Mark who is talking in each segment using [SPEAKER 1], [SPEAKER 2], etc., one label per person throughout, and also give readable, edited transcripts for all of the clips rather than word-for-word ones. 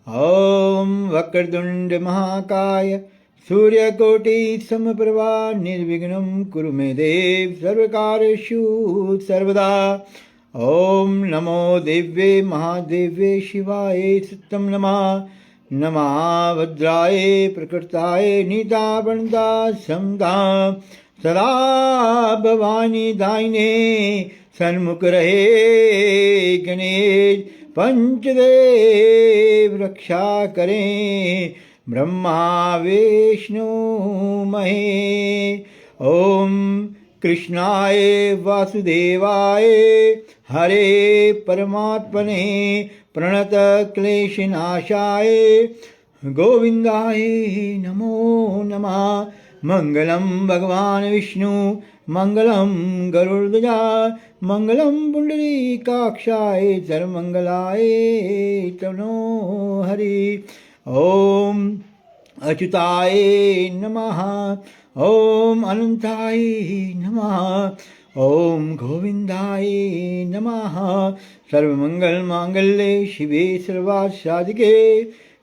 [SPEAKER 1] ॐ वक्रतुण्ड महाकाय सूर्यकोटि समप्रभा निर्विघ्नं कुरु मे देव सर्वकार्येषु सर्वदा। ॐ नमो देव्ये महादेव्ये शिवाय सत्यं नमः। नमः भद्राय प्रकृताय नीतावनदा समदा सदा भवानी दायिने सन्मुख रहे गणेश पंचदेव रक्षा करें ब्रह्मा विष्णु महेश। ओम कृष्णाय वासुदेवाय हरे परमात्मने प्रणत क्लेशनाशाय गोविंदाय नमो नमः। मंगलम भगवान विष्णु मंगलम गरुड़ध्वज मंगलम पुंडरीकाक्षाय सर्वमंगलाय तनो हरि। ओम अच्युताय नमः। ओम अनंताय नमः। ओम गोविंदाय नमः। सर्वमंगल मांगल्ये शिवे सर्वार्थ साधिके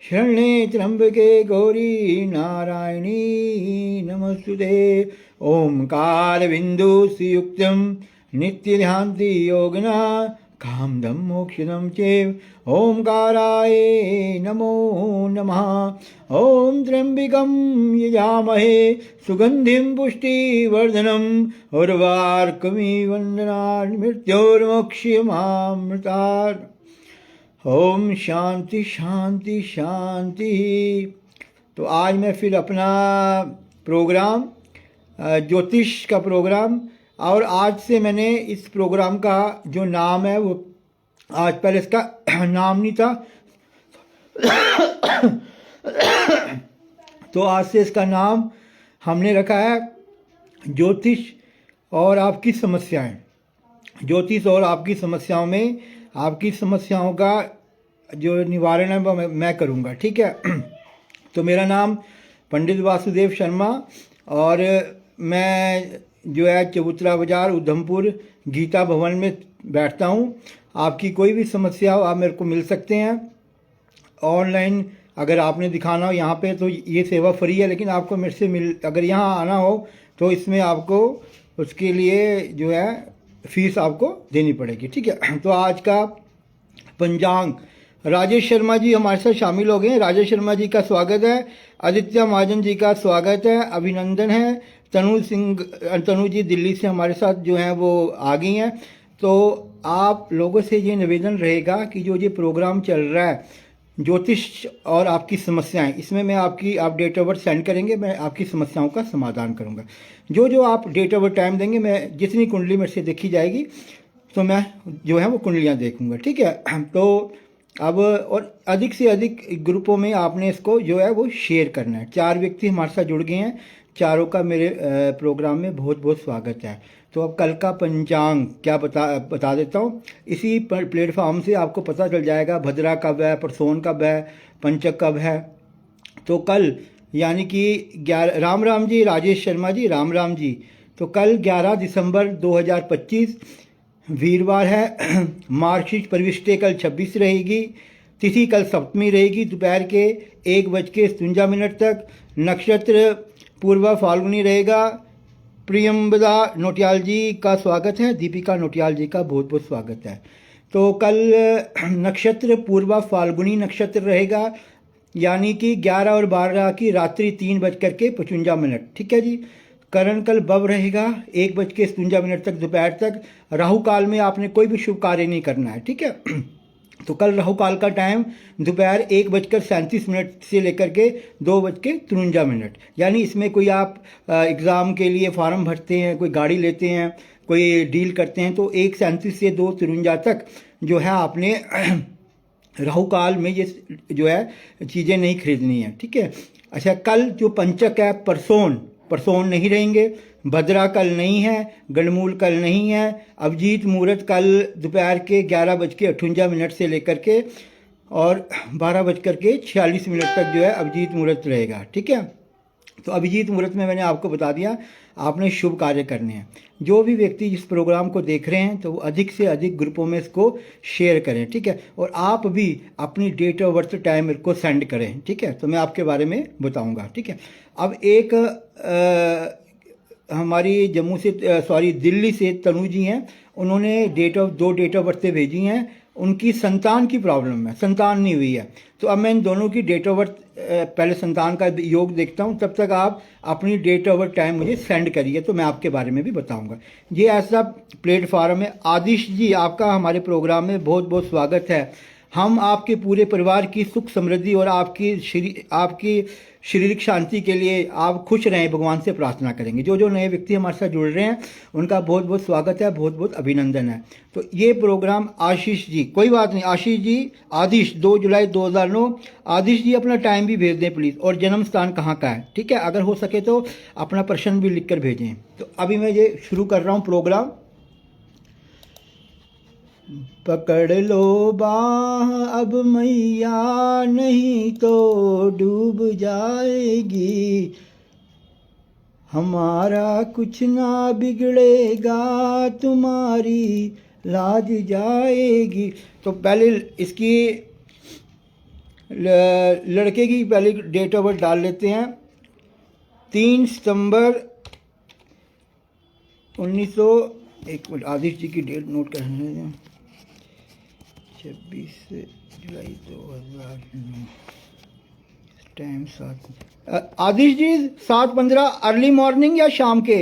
[SPEAKER 1] शरण्ये त्र्यंबके गौरी नारायणी नमस्तुते। ओंकार बिंदु सुयुक्तम नित्य ध्यान्ति योगिना कामदम मोक्षदम चैव ओंकाराय नमो नमः। ओम त्र्यंबकं यजामहे सुगंधिं पुष्टिवर्धनम् उर्वारुकमिव वन्दनात् मृत्योर्मोक्षयमामृतात्। ओम शांति शांति शांति। तो आज मैं फिर अपना प्रोग्राम ज्योतिष का प्रोग्राम, और आज से मैंने इस प्रोग्राम का जो नाम है वो, आज पहले इसका नाम नहीं था तो आज से इसका नाम हमने रखा है ज्योतिष और आपकी समस्याएं। ज्योतिष और आपकी समस्याओं में आपकी समस्याओं का जो निवारण है वो मैं करूँगा, ठीक है। तो मेरा नाम पंडित वासुदेव शर्मा, और मैं जो है चबूतरा बाज़ार उधमपुर गीता भवन में बैठता हूँ। आपकी कोई भी समस्या हो आप मेरे को मिल सकते हैं ऑनलाइन। अगर आपने दिखाना हो यहाँ पे तो ये सेवा फ्री है, लेकिन आपको मेरे से अगर यहाँ आना हो तो इसमें आपको उसके लिए जो है फीस आपको देनी पड़ेगी, ठीक है। तो आज का पंचांग, राजेश शर्मा जी हमारे साथ शामिल हो गए हैं। राजेश शर्मा जी का स्वागत है। आदित्य महाजन जी का स्वागत है, अभिनंदन है। तनु जी दिल्ली से हमारे साथ जो हैं वो आ गई हैं। तो आप लोगों से ये निवेदन रहेगा कि जो ये प्रोग्राम चल रहा है ज्योतिष और आपकी समस्याएं, इसमें मैं आप डेट ऑफ बर्थ सेंड करेंगे, मैं आपकी समस्याओं का समाधान करूंगा। जो आप डेट ऑफ बर्थ टाइम देंगे, मैं जितनी कुंडली मेरे से देखी जाएगी तो मैं जो है वो कुंडलियाँ देखूंगा, ठीक है। तो अब और अधिक से अधिक ग्रुपों में आपने इसको जो है वो शेयर करना है। 4 व्यक्ति हमारे साथ जुड़ गए हैं, चारों का मेरे प्रोग्राम में बहुत बहुत स्वागत है। तो अब कल का पंचांग क्या बता देता हूँ। इसी प्लेटफॉर्म से आपको पता चल जाएगा भद्रा कब है, परसोन कब है, पंचक कब है। तो कल यानी कि 11 राम जी, राजेश शर्मा जी राम जी। तो कल 11 दिसंबर 2025 वीरवार है। मार्कशीट प्रविष्टि कल 26 रहेगी। तिथि कल सप्तमी रहेगी दोपहर के 1:57 तक। नक्षत्र पूर्वा फाल्गुनी रहेगा। प्रियंबदा नोटियाल जी का स्वागत है, दीपिका नोटियाल जी का बहुत बहुत स्वागत है। तो कल नक्षत्र पूर्वा फाल्गुनी नक्षत्र रहेगा, यानी कि 11 और 12 की रात्रि 3:55, ठीक है जी। करण कल बव रहेगा 1:57 तक दोपहर तक। राहु काल में आपने कोई भी शुभ कार्य नहीं करना है, ठीक है। तो कल राहु काल का टाइम दोपहर 1:37 से लेकर के 2:53, यानी इसमें कोई आप एग्ज़ाम के लिए फॉर्म भरते हैं, कोई गाड़ी लेते हैं, कोई डील करते हैं, तो 1:37 से 2:53 तक जो है आपने राहु काल में ये जो है चीज़ें नहीं खरीदनी है, ठीक है। अच्छा, कल जो पंचक है परसोन नहीं रहेंगे। भद्रा कल नहीं है, गणमूल कल नहीं है। अभिजीत मुहूर्त कल दोपहर के 11:58 से लेकर के और 12:46 तक जो है अभिजीत मुहूर्त रहेगा, ठीक है। तो अभिजीत मुहूर्त में मैंने आपको बता दिया, आपने शुभ कार्य करने हैं। जो भी व्यक्ति इस प्रोग्राम को देख रहे हैं तो वो अधिक से अधिक ग्रुपों में इसको शेयर करें, ठीक है। और आप भी अपनी डेट ऑफ बर्थ टाइम को सेंड करें, ठीक है। तो मैं आपके बारे में बताऊंगा, ठीक है। अब एक हमारी जम्मू से दिल्ली से तनु जी हैं, उन्होंने दो डेट ऑफ बर्थ भेजी हैं। उनकी संतान की प्रॉब्लम है, संतान नहीं हुई है। तो अब मैं इन दोनों की डेट ऑफ बर्थ पहले संतान का योग देखता हूँ, तब तक आप अपनी डेट ऑफ बर्थ टाइम मुझे सेंड करिए, तो मैं आपके बारे में भी बताऊंगा। ये ऐसा प्लेटफॉर्म है। आदिश जी, आपका हमारे प्रोग्राम में बहुत बहुत स्वागत है। हम आपके पूरे परिवार की सुख समृद्धि और आपकी शारीरिक शांति के लिए आप खुश रहें, भगवान से प्रार्थना करेंगे। जो जो नए व्यक्ति हमारे साथ जुड़ रहे हैं उनका बहुत बहुत स्वागत है, बहुत बहुत अभिनंदन है। तो ये प्रोग्राम आशीष जी, कोई बात नहीं, आशीष जी, आदिश 2 जुलाई 2009, आदिश जी अपना टाइम भी भेज दें प्लीज़, और जन्म स्थान कहाँ का है, ठीक है। अगर हो सके तो अपना प्रश्न भी लिख कर भेजें। तो अभी मैं ये शुरू कर रहा हूँ प्रोग्राम। पकड़ लो बाह अब मैया, नहीं तो डूब जाएगी, हमारा कुछ ना बिगड़ेगा, तुम्हारी लाज जाएगी। तो पहले इसकी लड़के की पहले डेट ऑफ बर्थ डाल लेते हैं। 3 सितंबर 1900, एक मिनट, आदिश जी की डेट नोट कर लेते हैं। 26 जुलाई 2009, टाइम 7। आदिश जी 7:15 अर्ली मॉर्निंग या शाम के?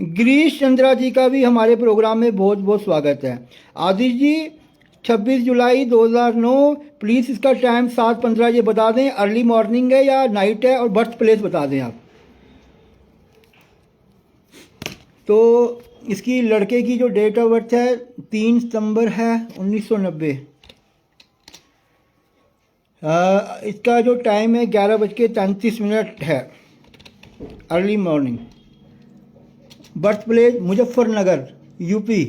[SPEAKER 1] गिरीश चंद्रा जी का भी हमारे प्रोग्राम में बहुत बहुत स्वागत है। आदिश जी 26 जुलाई 2009, प्लीज़ इसका टाइम 7:15 ये बता दें, अर्ली मॉर्निंग है या नाइट है, और बर्थ प्लेस बता दें आप। तो इसकी लड़के की जो डेट ऑफ बर्थ है 3 सितंबर है 1990। इसका जो टाइम है 11:33 है, early morning. Birth place Muzaffarnagar, UP.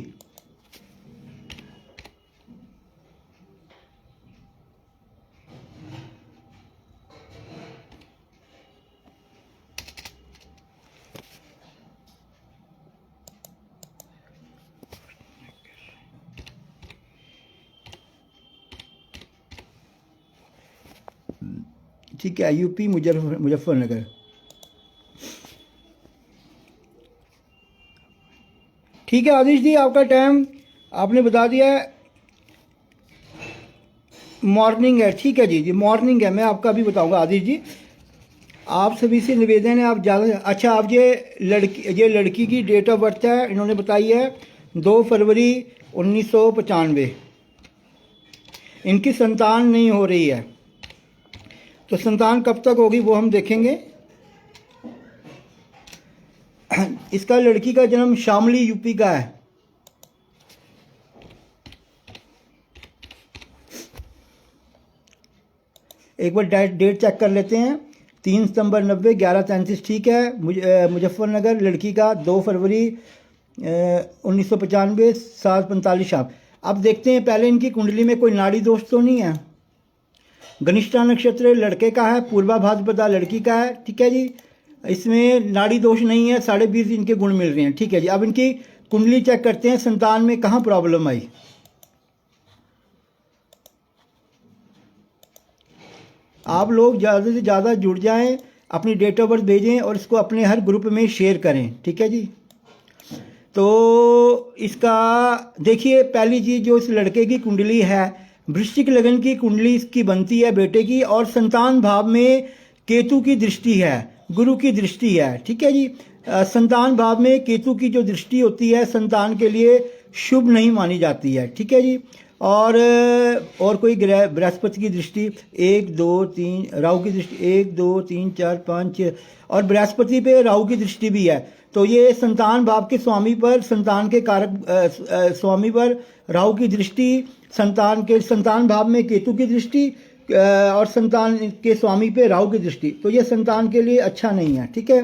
[SPEAKER 1] ठीक है, यूपी मुजफ्फरनगर। ठीक है आदिश जी, आपका टाइम आपने बता दिया है, मॉर्निंग है, ठीक है जी, जी मॉर्निंग है। मैं आपका भी बताऊंगा आदिश जी। आप सभी से निवेदन है, आप ज़्यादा अच्छा, आप ये लड़की की डेट ऑफ बर्थ है, इन्होंने बताई है 2 फरवरी 1995। इनकी संतान नहीं हो रही है, तो संतान कब तक होगी वो हम देखेंगे। इसका लड़की का जन्म शामली यूपी का है। एक बार डेट चेक कर लेते हैं। 3 सितंबर 90, 11:33, ठीक है। मुजफ्फरनगर, लड़की का 2 फरवरी 1995, 7:45 शाम। अब देखते हैं पहले इनकी कुंडली में कोई नाड़ी दोष तो नहीं है। गनिष्ठा नक्षत्र लड़के का है, पूर्वा भाद्रपदा लड़की का है, ठीक है जी। इसमें नाड़ी दोष नहीं है, 20.5 इनके गुण मिल रहे हैं, ठीक है जी। अब इनकी कुंडली चेक करते हैं, संतान में कहाँ प्रॉब्लम आई। आप लोग ज़्यादा से ज़्यादा जुड़ जाएं, अपनी डेट ऑफ बर्थ भेजें और इसको अपने हर ग्रुप में शेयर करें, ठीक है जी। तो इसका देखिए, पहली चीज़ जो इस लड़के की कुंडली है, वृश्चिक लगन की कुंडली इसकी बनती है बेटे की, और संतान भाव में केतु की दृष्टि है, गुरु की दृष्टि है, ठीक है जी। संतान भाव में केतु की जो दृष्टि होती है संतान के लिए शुभ नहीं मानी जाती है, ठीक है जी। और कोई ग्रह, बृहस्पति की दृष्टि 1 2 3, राहु की दृष्टि 1 2 3 4 5 6, और बृहस्पति पे राहु की दृष्टि भी है। तो ये संतान भाव के स्वामी पर, संतान के कारक स्वामी पर राहु की दृष्टि, संतान भाव में केतु की दृष्टि, और संतान के स्वामी पे राहु की दृष्टि, तो ये संतान के लिए अच्छा नहीं है, ठीक है।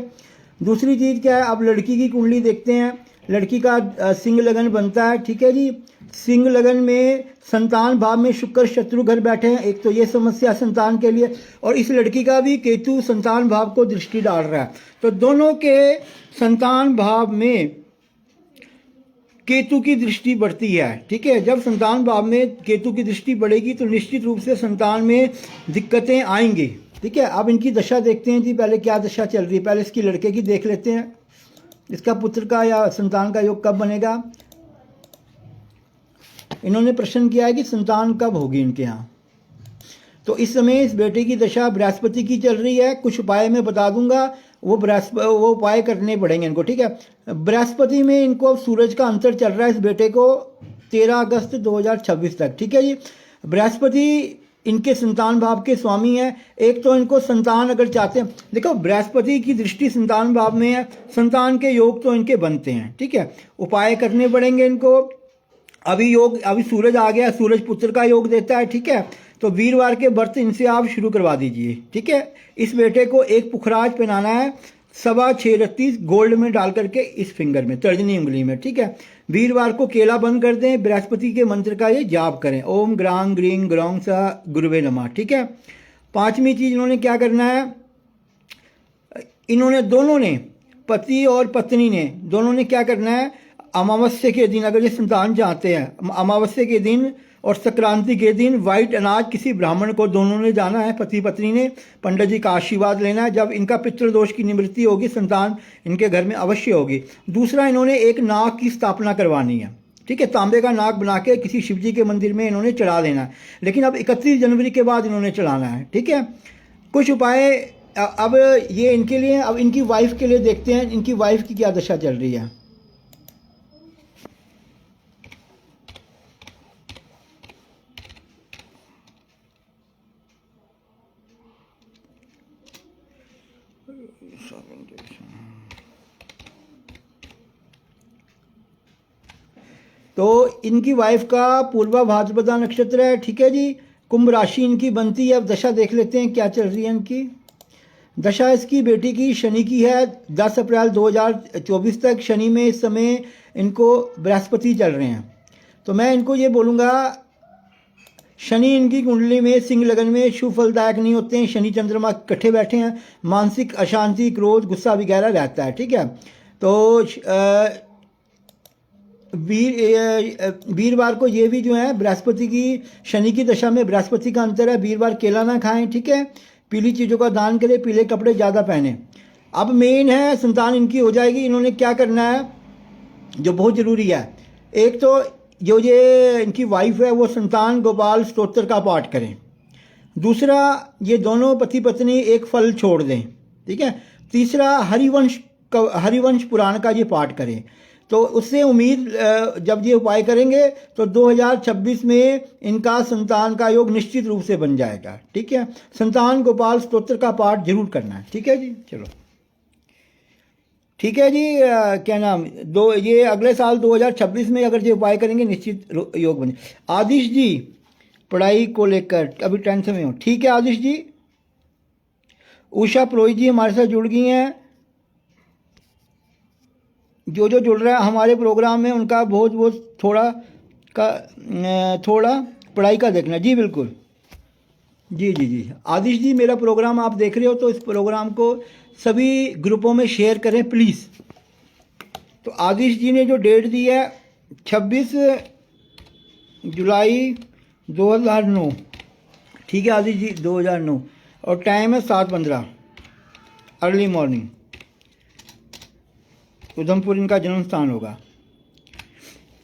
[SPEAKER 1] दूसरी चीज़ क्या है, अब लड़की की कुंडली देखते हैं। लड़की का सिंह लगन बनता है, ठीक है जी। सिंह लगन में संतान भाव में शुक्र शत्रु घर बैठे हैं, एक तो ये समस्या संतान के लिए, और इस लड़की का भी केतु संतान भाव को दृष्टि डाल रहा है। तो दोनों के संतान भाव में केतु की दृष्टि बढ़ती है, ठीक है। जब संतान भाव में केतु की दृष्टि बढ़ेगी तो निश्चित रूप से संतान में दिक्कतें आएंगी, ठीक है। अब इनकी दशा देखते हैं जी, पहले क्या दशा चल रही है। पहले इसकी लड़के की देख लेते हैं, इसका पुत्र का या संतान का योग कब बनेगा। इन्होंने प्रश्न किया है कि संतान कब होगी इनके यहाँ। तो इस समय इस बेटे की दशा बृहस्पति की चल रही है। कुछ उपाय मैं बता दूंगा, वो उपाय करने पड़ेंगे इनको, ठीक है। बृहस्पति में इनको अब सूरज का अंतर चल रहा है इस बेटे को 13 अगस्त 2026 तक, ठीक है जी। बृहस्पति इनके संतान भाव के स्वामी है। एक तो इनको संतान अगर चाहते हैं, देखो बृहस्पति की दृष्टि संतान भाव में है, संतान के योग तो इनके बनते हैं, ठीक है। उपाय करने पड़ेंगे इनको। अभी सूरज आ गया, सूरज पुत्र का योग देता है, ठीक है। तो वीरवार के व्रत इनसे आप शुरू करवा दीजिए, ठीक है। इस बेटे को एक पुखराज पहनाना है 6.25 रत्ती गोल्ड में डाल करके इस फिंगर में, तर्जनी उंगली में, ठीक है। वीरवार को केला बंद कर दें, बृहस्पति के मंत्र का ये जाप करें, ओम ग्रांग ग्रीं ग्रौंग सा गुरुवे नमः, ठीक है। पांचवी चीज इन्होंने क्या करना है, इन्होंने दोनों ने, पति और पत्नी ने दोनों ने क्या करना है, अमावस्या के दिन अगर ये संतान चाहते हैं, अमावस्या के दिन और संक्रांति के दिन व्हाइट अनाज किसी ब्राह्मण को दोनों ने जाना है, पति पत्नी ने, पंडित जी का आशीर्वाद लेना है। जब इनका पितृदोष की निवृत्ति होगी, संतान इनके घर में अवश्य होगी। दूसरा, इन्होंने एक नाग की स्थापना करवानी है, ठीक है। तांबे का नाग बना के किसी शिव जी के मंदिर में इन्होंने चढ़ा देना है, लेकिन अब 31 जनवरी के बाद इन्होंने चढ़ाना है, ठीक है। कुछ उपाय अब ये इनके लिए। अब इनकी वाइफ के लिए देखते हैं, इनकी वाइफ की क्या दशा चल रही है। तो इनकी वाइफ का पूर्वा भाद्रपदा नक्षत्र है, ठीक है जी। कुंभ राशि इनकी बनती है। अब दशा देख लेते हैं क्या चल रही है इनकी। दशा इसकी बेटी की शनि की है 10 अप्रैल 2024 तक। शनि में इस समय इनको बृहस्पति चल रहे हैं। तो मैं इनको ये बोलूँगा, शनि इनकी कुंडली में सिंह लगन में शुभ फलदायक नहीं होते हैं। शनि चंद्रमा इकट्ठे बैठे हैं, मानसिक अशांति, क्रोध, गुस्सा वगैरह रहता है, ठीक है। तो वीरवार को ये भी जो है बृहस्पति की, शनि की दशा में बृहस्पति का अंतर है। वीरवार केला ना खाएं, ठीक है। पीली चीज़ों का दान करें, पीले कपड़े ज़्यादा पहने। अब मेन है, संतान इनकी हो जाएगी। इन्होंने क्या करना है जो बहुत ज़रूरी है, एक तो जो ये इनकी वाइफ है वो संतान गोपाल स्तोत्र का पाठ करें। दूसरा, ये दोनों पति पत्नी एक फल छोड़ दें, ठीक है। तीसरा, हरिवंश पुराण का ये पाठ करें। तो उससे उम्मीद, जब ये उपाय करेंगे तो 2026 में इनका संतान का योग निश्चित रूप से बन जाएगा, ठीक है। संतान गोपाल स्तोत्र का पाठ जरूर करना है, ठीक है जी। चलो ठीक है जी। क्या नाम, ये अगले साल 2026 में अगर ये उपाय करेंगे निश्चित योग बने। आदिश जी पढ़ाई को लेकर अभी 10th में हो, ठीक है आदिश जी। उषा पुरोहित जी हमारे साथ जुड़ गई हैं। जो जुड़ रहा है हमारे प्रोग्राम में उनका बहुत थोड़ा पढ़ाई का देखना। जी बिल्कुल, जी आदिश जी, मेरा प्रोग्राम आप देख रहे हो तो इस प्रोग्राम को सभी ग्रुपों में शेयर करें प्लीज़। तो आदिश जी ने जो डेट दी है 26 जुलाई 2009, ठीक है आदिश जी 2009, और टाइम है 7:15 अर्ली मॉर्निंग। उधमपुर इनका जन्म स्थान होगा।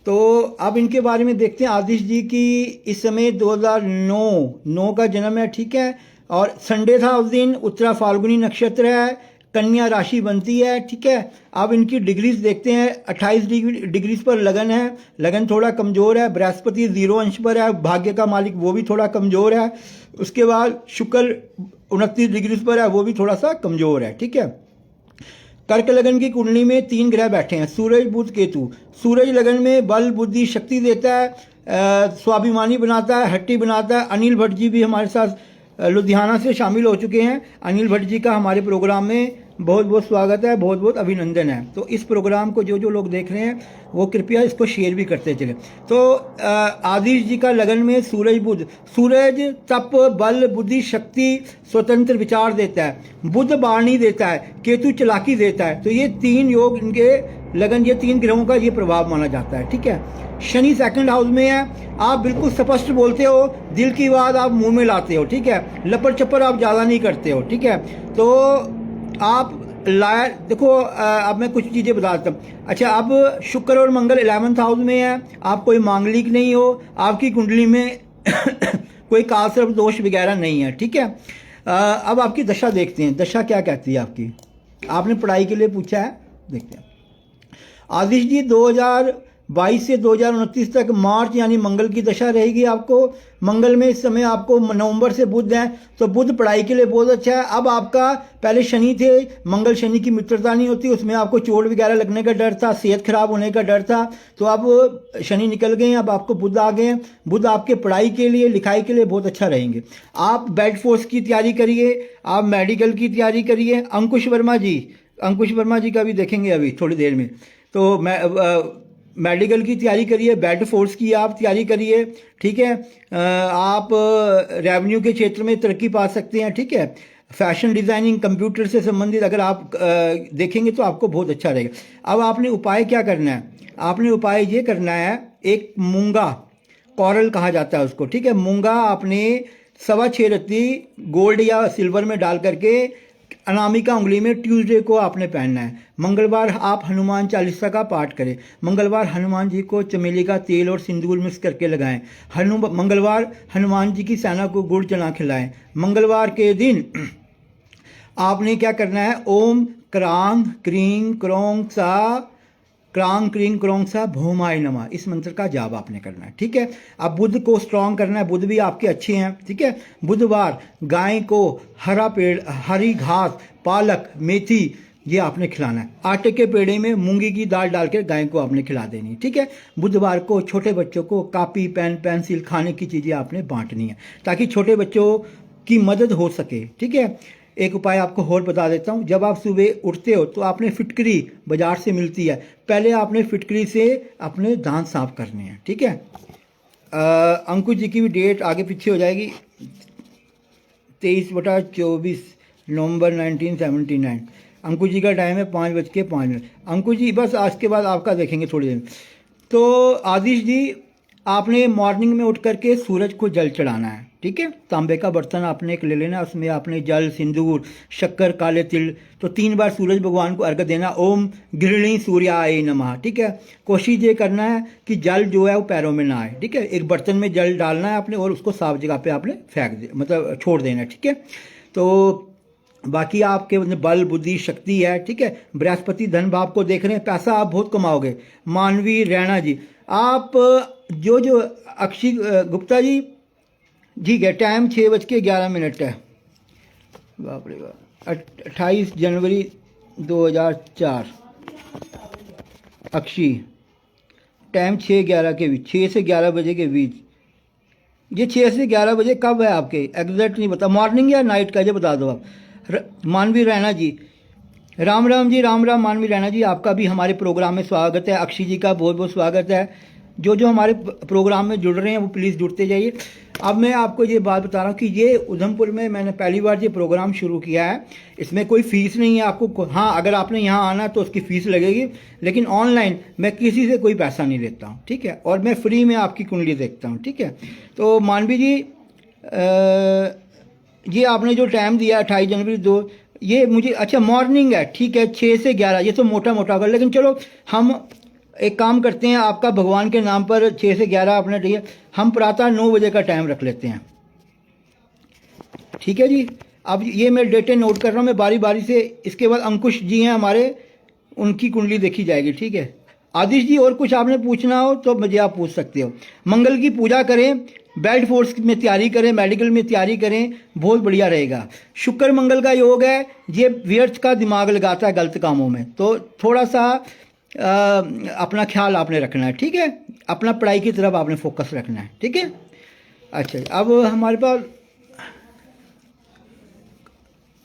[SPEAKER 1] तो अब इनके बारे में देखते हैं। आदिश जी की इस समय 2009 का जन्म है, ठीक है। और संडे था उस दिन, उत्तरा फाल्गुनी नक्षत्र है, कन्या राशि बनती है, ठीक है। अब इनकी डिग्रीज देखते हैं। 28 डिग्रीज पर लगन है, लगन थोड़ा कमज़ोर है। बृहस्पति 0 अंश पर है, भाग्य का मालिक वो भी थोड़ा कमज़ोर है। उसके बाद शुक्र 29 डिग्रीज पर है, वो भी थोड़ा सा कमज़ोर है, ठीक है। कर्क लगन की कुंडली में 3 ग्रह बैठे हैं, सूरज बुध केतु। सूरज लगन में बल बुद्धि शक्ति देता है, स्वाभिमानी बनाता है, हट्टी बनाता है। अनिल भट्ट जी भी हमारे साथ लुधियाना से शामिल हो चुके हैं। अनिल भट्ट जी का हमारे प्रोग्राम में बहुत बहुत स्वागत है, बहुत बहुत अभिनंदन है। तो इस प्रोग्राम को जो जो लोग देख रहे हैं वो कृपया इसको शेयर भी करते चले। तो आदिश जी का लगन में सूरज बुध, सूरज तप बल बुद्धि शक्ति स्वतंत्र विचार देता है, बुध बाणी देता है, केतु चालाकी देता है। तो ये 3 योग इनके लगन, ये 3 ग्रहों का ये प्रभाव माना जाता है। ठीक है, शनि 2nd हाउस में है, आप बिल्कुल स्पष्ट बोलते हो, दिल की बात आप मुंह में लाते हो। ठीक है, लपड़ चप्पर आप ज़्यादा नहीं करते हो। ठीक है, तो आप लायर देखो, अब मैं कुछ चीज़ें बता देता हूँ। अच्छा, अब शुक्र और मंगल 11th हाउस में है, आप कोई मांगलिक नहीं हो, आपकी कुंडली में कोई कालसर्प दोष वगैरह नहीं है। ठीक है, अब आपकी दशा देखते हैं, दशा क्या कहती है आपकी। आपने पढ़ाई के लिए पूछा है, देखते हैं। आदिश जी 2022 से 2029 तक मार्च यानी मंगल की दशा रहेगी आपको। मंगल में इस समय आपको नवंबर से बुध है, तो बुध पढ़ाई के लिए बहुत अच्छा है। अब आपका पहले शनि थे, मंगल शनि की मित्रता नहीं होती, उसमें आपको चोट वगैरह लगने का डर था, सेहत खराब होने का डर था। तो अब शनि निकल गए हैं, अब आपको बुध आ गए हैं। बुध आपके पढ़ाई के लिए लिखाई के लिए बहुत अच्छा रहेंगे। आप बेड फोर्स की तैयारी करिए, आप मेडिकल की तैयारी करिए। अंकुश वर्मा जी का भी देखेंगे अभी थोड़ी देर में। तो मेडिकल की तैयारी करिए, बेड फोर्स की आप तैयारी करिए। ठीक है, आप रेवेन्यू के क्षेत्र में तरक्की पा सकते हैं। ठीक है, फैशन डिज़ाइनिंग कंप्यूटर से संबंधित अगर आप देखेंगे तो आपको बहुत अच्छा रहेगा। अब आपने उपाय क्या करना है, आपने उपाय ये करना है, एक मूंगा कॉरल कहा जाता है उसको। ठीक है, मूंगा आपने 6.25 रत्ती गोल्ड या सिल्वर में डाल करके अनामिका उंगली में ट्यूसडे को आपने पहनना है। मंगलवार आप हनुमान चालीसा का पाठ करें। मंगलवार हनुमान जी को चमेली का तेल और सिंदूर मिक्स करके लगाएं। मंगलवार हनुमान जी की सेना को गुड़ चना खिलाएं। मंगलवार के दिन आपने क्या करना है, ओम क्रांग क्रीं क्रोंग सा क्रांग क्रीं क्रोंग सा भौमाय नमः, इस मंत्र का जाप आपने करना है। ठीक है, अब बुध को स्ट्रांग करना है, बुध भी आपके अच्छे हैं। ठीक है, बुधवार गाय को हरी घास, पालक, मेथी ये आपने खिलाना है। आटे के पेड़े में मूंगी की दाल डालकर गाय को आपने खिला देनी। ठीक है, बुधवार को छोटे बच्चों को कापी पेन पेंसिल खाने की चीज़ें आपने बांटनी है ताकि छोटे बच्चों की मदद हो सके। ठीक है, एक उपाय आपको और बता देता हूँ। जब आप सुबह उठते हो तो आपने फिटकरी बाजार से मिलती है, पहले आपने फिटकरी से अपने दांत साफ करने हैं। ठीक है, अंकुश जी की भी डेट आगे पीछे हो जाएगी, 23/24 नवंबर 1979। अंकुश जी का टाइम है 5:05। अंकुश जी बस आज के बाद आपका देखेंगे थोड़ी देर। तो आदिश जी आपने मॉर्निंग में उठ करके सूरज को जल चढ़ाना है। ठीक है, तांबे का बर्तन आपने एक ले लेना, उसमें आपने जल, सिंदूर, शक्कर, काले तिल, तो 3 बार सूरज भगवान को अर्घ्य देना। ओम गृहिणी सूर्याय नमः। ठीक है, कोशिश ये करना है कि जल जो है वो पैरों में ना आए। ठीक है, एक बर्तन में जल डालना है आपने और उसको साफ जगह पे आपने मतलब छोड़ देना है। ठीक है, तो बाकी आपके बल बुद्धि शक्ति है। ठीक है, बृहस्पति धन भाव को देख रहे हैं, पैसा आप बहुत कमाओगे। मानवी रैना जी, आप जो अक्षय गुप्ता जी, ठीक है, टाइम 6:11 है। बाप रे बाप, 28 जनवरी 2004। अक्षय टाइम 6:11 के बीच, 6 से 11 बजे के बीच। ये 6 से 11 बजे कब है आपके, एग्जैक्ट नहीं बता, मॉर्निंग या नाइट का ये बता दो आप। मानवी रैना जी, राम राम जी, राम राम। मानवी रैना जी, आपका भी हमारे प्रोग्राम में स्वागत है। अक्षय जी का बहुत बहुत स्वागत है। जो हमारे प्रोग्राम में जुड़ रहे हैं वो प्लीज़ जुड़ते जाइए। अब मैं आपको ये बात बता रहा हूँ कि ये उधमपुर में मैंने पहली बार ये प्रोग्राम शुरू किया है। इसमें कोई फ़ीस नहीं है आपको। हाँ, अगर आपने यहाँ आना तो उसकी फ़ीस लगेगी, लेकिन ऑनलाइन मैं किसी से कोई पैसा नहीं लेता हूँ। ठीक है, और मैं फ्री में आपकी कुंडली देखता हूँ। ठीक है, तो मानवी जी ये आपने जो टाइम दिया 28 जनवरी 2, ये मुझे अच्छा मॉर्निंग है। ठीक है, 6 से 11, ये तो मोटा मोटा होगा, लेकिन चलो हम एक काम करते हैं, आपका भगवान के नाम पर 6 से 11 आपने दिया, हम प्रातः 9 बजे का टाइम रख लेते हैं। ठीक है जी, अब ये मैं डेटें नोट कर रहा हूँ मैं बारी बारी से। इसके बाद अंकुश जी हैं हमारे, उनकी कुंडली देखी जाएगी। ठीक है, आदिश जी और कुछ आपने पूछना हो तो मुझे आप पूछ सकते हो। मंगल की पूजा करें, बेल्ट फोर्स में तैयारी करें, मेडिकल में तैयारी करें, बहुत बढ़िया रहेगा। शुक्र मंगल का योग है, ये व्यर्थ का दिमाग लगाता है गलत कामों में, तो थोड़ा सा अपना ख्याल आपने रखना है। ठीक है, अपना पढ़ाई की तरफ आपने फोकस रखना है। ठीक है, अच्छा अब हमारे पास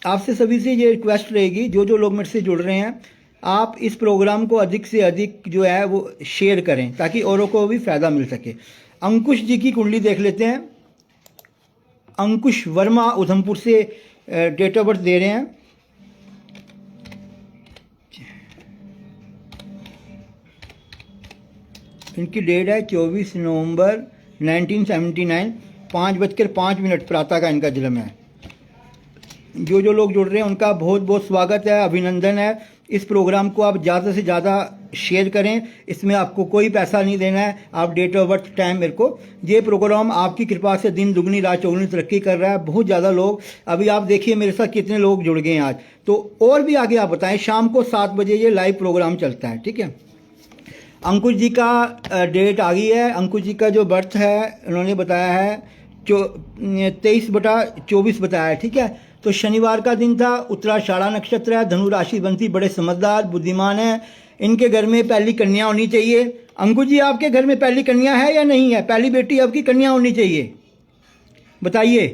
[SPEAKER 1] आपसे सभी से ये रिक्वेस्ट रहेगी, जो जो लोग मेरे से जुड़ रहे हैं, आप इस प्रोग्राम को अधिक से अधिक जो है वो शेयर करें ताकि औरों को भी फ़ायदा मिल सके। अंकुश जी की कुंडली देख लेते हैं। अंकुश वर्मा उधमपुर से डेट ऑफ बर्थ दे रहे हैं। इनकी डेट है 24 नवंबर 1979, 5:05 प्रातः का इनका जन्म है। जो जो लोग जुड़ रहे हैं उनका बहुत बहुत स्वागत है, अभिनंदन है। इस प्रोग्राम को आप ज़्यादा से ज़्यादा शेयर करें। इसमें आपको कोई पैसा नहीं देना है, आप डेट ऑफ बर्थ टाइम मेरे को। ये प्रोग्राम आपकी कृपा से दिन दुगनी रात चौगुनी तरक्की कर रहा है। बहुत ज़्यादा लोग, अभी आप देखिए मेरे साथ कितने लोग जुड़ गए हैं आज। तो और भी आगे आप बताएं। शाम को 7 बजे ये लाइव प्रोग्राम चलता है, ठीक है। अंकुश जी का डेट आ गई है। अंकुश जी का जो बर्थ है उन्होंने बताया है 23/24 बताया है, ठीक है। तो शनिवार का दिन था, उत्तराषाढ़ा नक्षत्र है, धनु राशि बनती, बड़े समझदार बुद्धिमान है। इनके घर में पहली कन्या होनी चाहिए। अंकुश जी, आपके घर में पहली कन्या है या नहीं है? पहली बेटी आपकी कन्या होनी चाहिए, बताइए।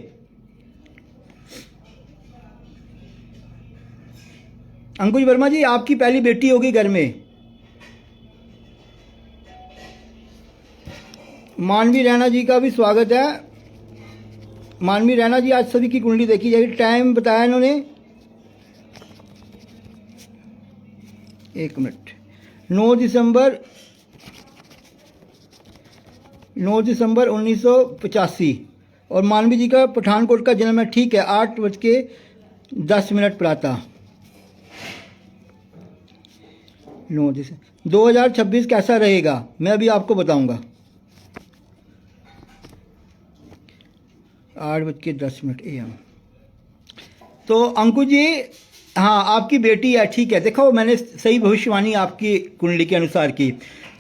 [SPEAKER 1] अंकुश वर्मा जी, आपकी पहली बेटी होगी घर में। मानवी रैना जी का भी स्वागत है। मानवी रैना जी, आज सभी की कुंडली देखी जाएगी। टाइम बताया इन्होंने, 1 मिनट, 9 दिसंबर 1985। और मानवी जी का पठानकोट का जन्म है, ठीक है। 8:10 प्रातः, 9 दिसंबर। 2026 कैसा रहेगा मैं अभी आपको बताऊंगा। 8:10 AM। तो अंकुश जी, हाँ आपकी बेटी है, ठीक है। देखो मैंने सही भविष्यवाणी आपकी कुंडली के अनुसार की।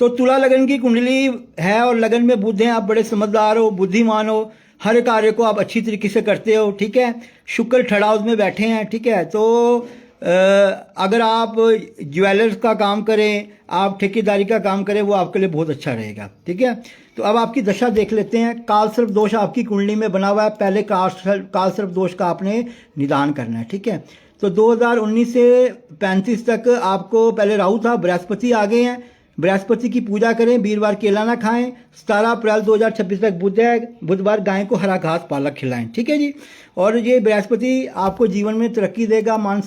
[SPEAKER 1] तो तुला लगन की कुंडली है और लगन में बुध हैं। आप बड़े समझदार हो, बुद्धिमान हो, हर कार्य को आप अच्छी तरीके से करते हो, ठीक है। शुक्र थर्ड हाउस में बैठे हैं, ठीक है। तो अगर आप ज्वेलर्स का काम करें, आप ठेकेदारी का काम करें, वो आपके लिए बहुत अच्छा रहेगा, ठीक है। तो अब आपकी दशा देख लेते हैं। काल सर्प दोष आपकी कुंडली में बना हुआ है। पहले काल सर्प दोष का आपने निदान करना है, ठीक है। तो 2019 से 35 तक आपको पहले राहु था, बृहस्पति आ गए हैं। बृहस्पति की पूजा करें, वीरवार केला ना खाएं। 17 अप्रैल 2026 तक बुध है, बुधवार गाय को हरा घास पालक खिलाएं, ठीक है जी। और ये बृहस्पति आपको जीवन में तरक्की देगा, मान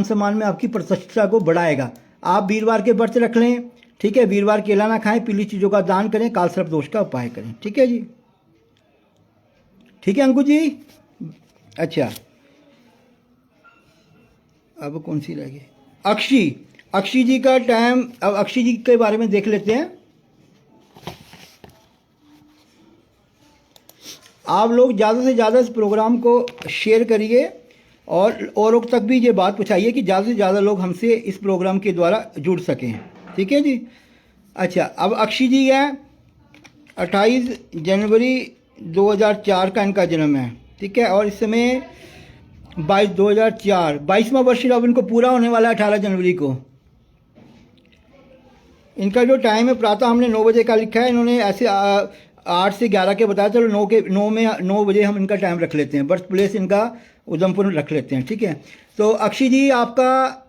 [SPEAKER 1] सम्मान में आपकी प्रतिष्ठा को बढ़ाएगा। आप वीरवार के व्रत रख लें, ठीक है। वीरवार केला ना खाएं, पीली चीज़ों का दान करें, काल सर्प दोष का उपाय करें, ठीक है जी। ठीक है अंकुश जी। अच्छा, अब कौन सी रह गई? अक्षी जी का टाइम। अब अक्षी जी के बारे में देख लेते हैं। आप लोग ज़्यादा से ज़्यादा इस प्रोग्राम को शेयर करिए और औरों तक भी ये बात पहुँचाइए कि ज़्यादा से ज़्यादा लोग हमसे इस प्रोग्राम के द्वारा जुड़ सकें, ठीक है जी। अच्छा, अब अक्षी जी है, 28 जनवरी 2004 का इनका जन्म है, ठीक है। और इस समय 22वां वर्ष अब इनको पूरा होने वाला है 18 जनवरी को। इनका जो टाइम है प्रातः हमने 9 बजे का लिखा है, इन्होंने ऐसे 8 से 11 के बताया। चलो 9 बजे हम इनका टाइम रख लेते हैं। बर्थ प्लेस इनका उधमपुर में रख लेते हैं, ठीक है। तो अक्षय जी, आपका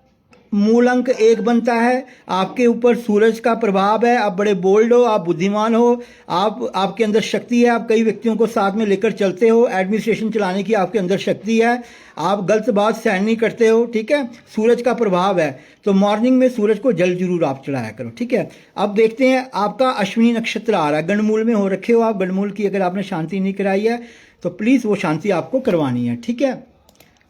[SPEAKER 1] मूल अंक 1 बनता है। आपके ऊपर सूरज का प्रभाव है। आप बड़े बोल्ड हो, आप बुद्धिमान हो, आपके अंदर शक्ति है। आप कई व्यक्तियों को साथ में लेकर चलते हो। एडमिनिस्ट्रेशन चलाने की आपके अंदर शक्ति है। आप गलत बात सहन नहीं करते हो, ठीक है। सूरज का प्रभाव है, तो मॉर्निंग में सूरज को जल जरूर आप चढ़ाया करो, ठीक है। अब देखते हैं, आपका अश्विनी नक्षत्र आ रहा है, गणमूल में हो रखे हो आप। गणमूल की अगर आपने शांति नहीं कराई है तो प्लीज़ वो शांति आपको करवानी है, ठीक है।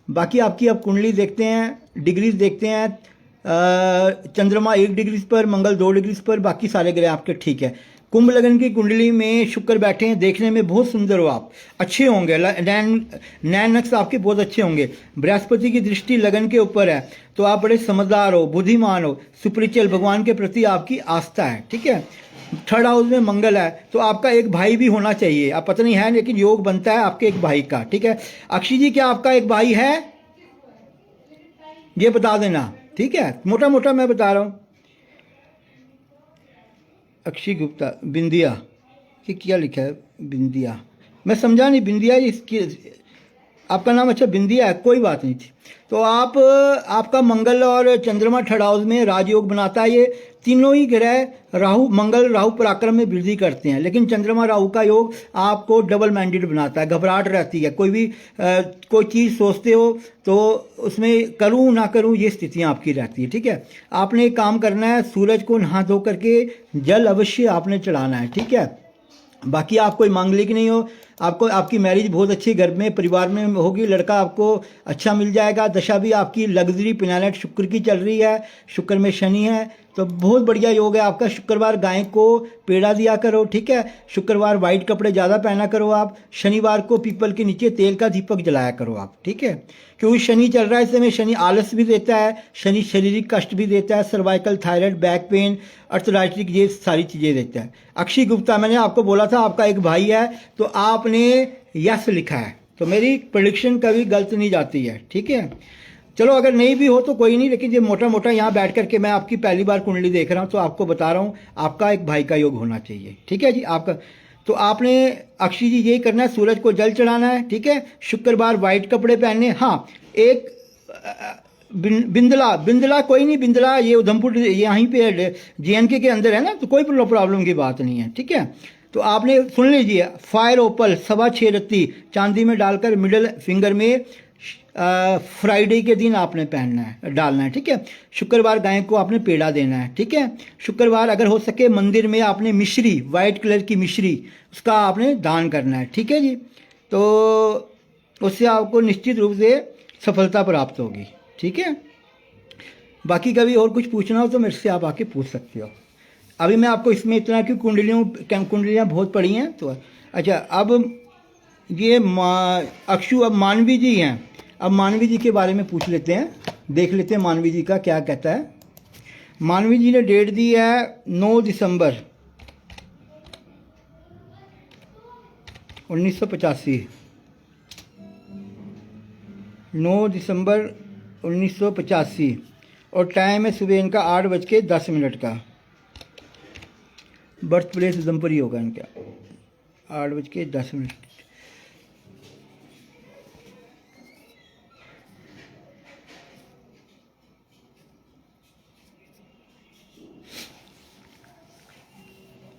[SPEAKER 1] बाकी आपकी अब कुंडली देखते हैं, डिग्रीज देखते हैं। चंद्रमा 1 डिग्री पर, मंगल 2 डिग्री पर, बाकी सारे ग्रह आपके ठीक है। कुंभ लगन की कुंडली में शुक्र बैठे हैं, देखने में बहुत सुंदर हो आप, अच्छे होंगे। नैन नक्श आपके बहुत अच्छे होंगे। बृहस्पति की दृष्टि लगन के ऊपर है, तो आप बड़े समझदार हो, बुद्धिमान हो, सुपरिचल, भगवान के प्रति आपकी आस्था है, ठीक है। थर्ड हाउस में मंगल है, तो आपका एक भाई भी होना चाहिए। आप पता नहीं है, लेकिन योग बनता है आपके एक भाई का, ठीक है। अक्षय जी, क्या आपका एक भाई है? ये बता देना, ठीक है। मोटा मोटा मैं बता रहा हूं। अक्षय गुप्ता, बिंदिया, ये क्या लिखा है? बिंदिया, मैं समझा नहीं। बिंदिया इसकी आपका नाम अच्छा बिंदिया है, कोई बात नहीं थी। तो आप आपका मंगल और चंद्रमा थर्ड हाउस में राजयोग बनाता है। ये तीनों ही ग्रह राहु मंगल राहु पराक्रम में वृद्धि करते हैं, लेकिन चंद्रमा राहु का योग आपको डबल माइंडेड बनाता है, घबराहट रहती है। कोई भी कोई चीज़ सोचते हो तो उसमें करूं ना करूं ये स्थितियां आपकी रहती है। ठीक है, आपने एक काम करना है, सूरज को नहा धो करके जल अवश्य आपने चढ़ाना है। ठीक है, बाकी आप कोई मांगलिक नहीं हो, आपको आपकी मैरिज बहुत अच्छी घर में परिवार में होगी, लड़का आपको अच्छा मिल जाएगा। दशा भी आपकी लग्जरी प्लैनेट शुक्र की चल रही है, शुक्र में शनि है, तो बहुत बढ़िया योग है आपका। शुक्रवार गाय को पेड़ा दिया करो। ठीक है, शुक्रवार वाइट कपड़े ज़्यादा पहना करो आप। शनिवार को पीपल के नीचे तेल का दीपक जलाया करो आप। ठीक है, क्योंकि शनि चल रहा है इस समय, शनि आलस भी देता है, शनि शारीरिक कष्ट भी देता है, सर्वाइकल थायराइड बैक पेन अर्थराइटिक ये सारी चीज़ें देता है। अक्षय गुप्ता, मैंने आपको बोला था आपका एक भाई है, तो आपने यस लिखा है, तो मेरी प्रेडिक्शन कभी गलत नहीं जाती है। ठीक है, चलो अगर नहीं भी हो तो कोई नहीं, लेकिन ये मोटा मोटा यहाँ बैठ करके मैं आपकी पहली बार कुंडली देख रहा हूँ तो आपको बता रहा हूँ आपका एक भाई का योग होना चाहिए। ठीक है जी, आपका तो आपने अक्षय जी यही करना है, सूरज को जल चढ़ाना है। ठीक है, शुक्रवार वाइट कपड़े पहनने। हाँ, एक बिंदला बिंदला कोई नहीं, बिंदला ये उधमपुर यहीं पे JNK के अंदर है ना, तो कोई प्रॉब्लम की बात नहीं है। ठीक है, तो आपने सुन लीजिए, फायर ओपल 6.25 रत्ती चांदी में डालकर मिडिल फिंगर में फ्राइडे के दिन आपने पहनना है, डालना है। ठीक है, शुक्रवार गाय को आपने पेड़ा देना है। ठीक है, शुक्रवार अगर हो सके मंदिर में आपने मिश्री, वाइट कलर की मिश्री, उसका आपने दान करना है। ठीक है जी, तो उससे आपको निश्चित रूप से सफलता प्राप्त होगी। ठीक है, बाकी कभी और कुछ पूछना हो तो मेरे से आप आके पूछ सकते हो। अभी मैं आपको इसमें इतना कि कुंडलियाँ बहुत पड़ी हैं तो अच्छा। अब ये अक्षु अब मानवी जी हैं, अब मानवी जी के बारे में पूछ लेते हैं, देख लेते हैं मानवी जी का क्या कहता है। मानवी जी ने डेट दी है 9 दिसंबर 1985, 9 दिसंबर 1985, और टाइम है सुबह इनका 8:10 का। बर्थ प्लेस उधमपुर ही होगा इनका, 8:10।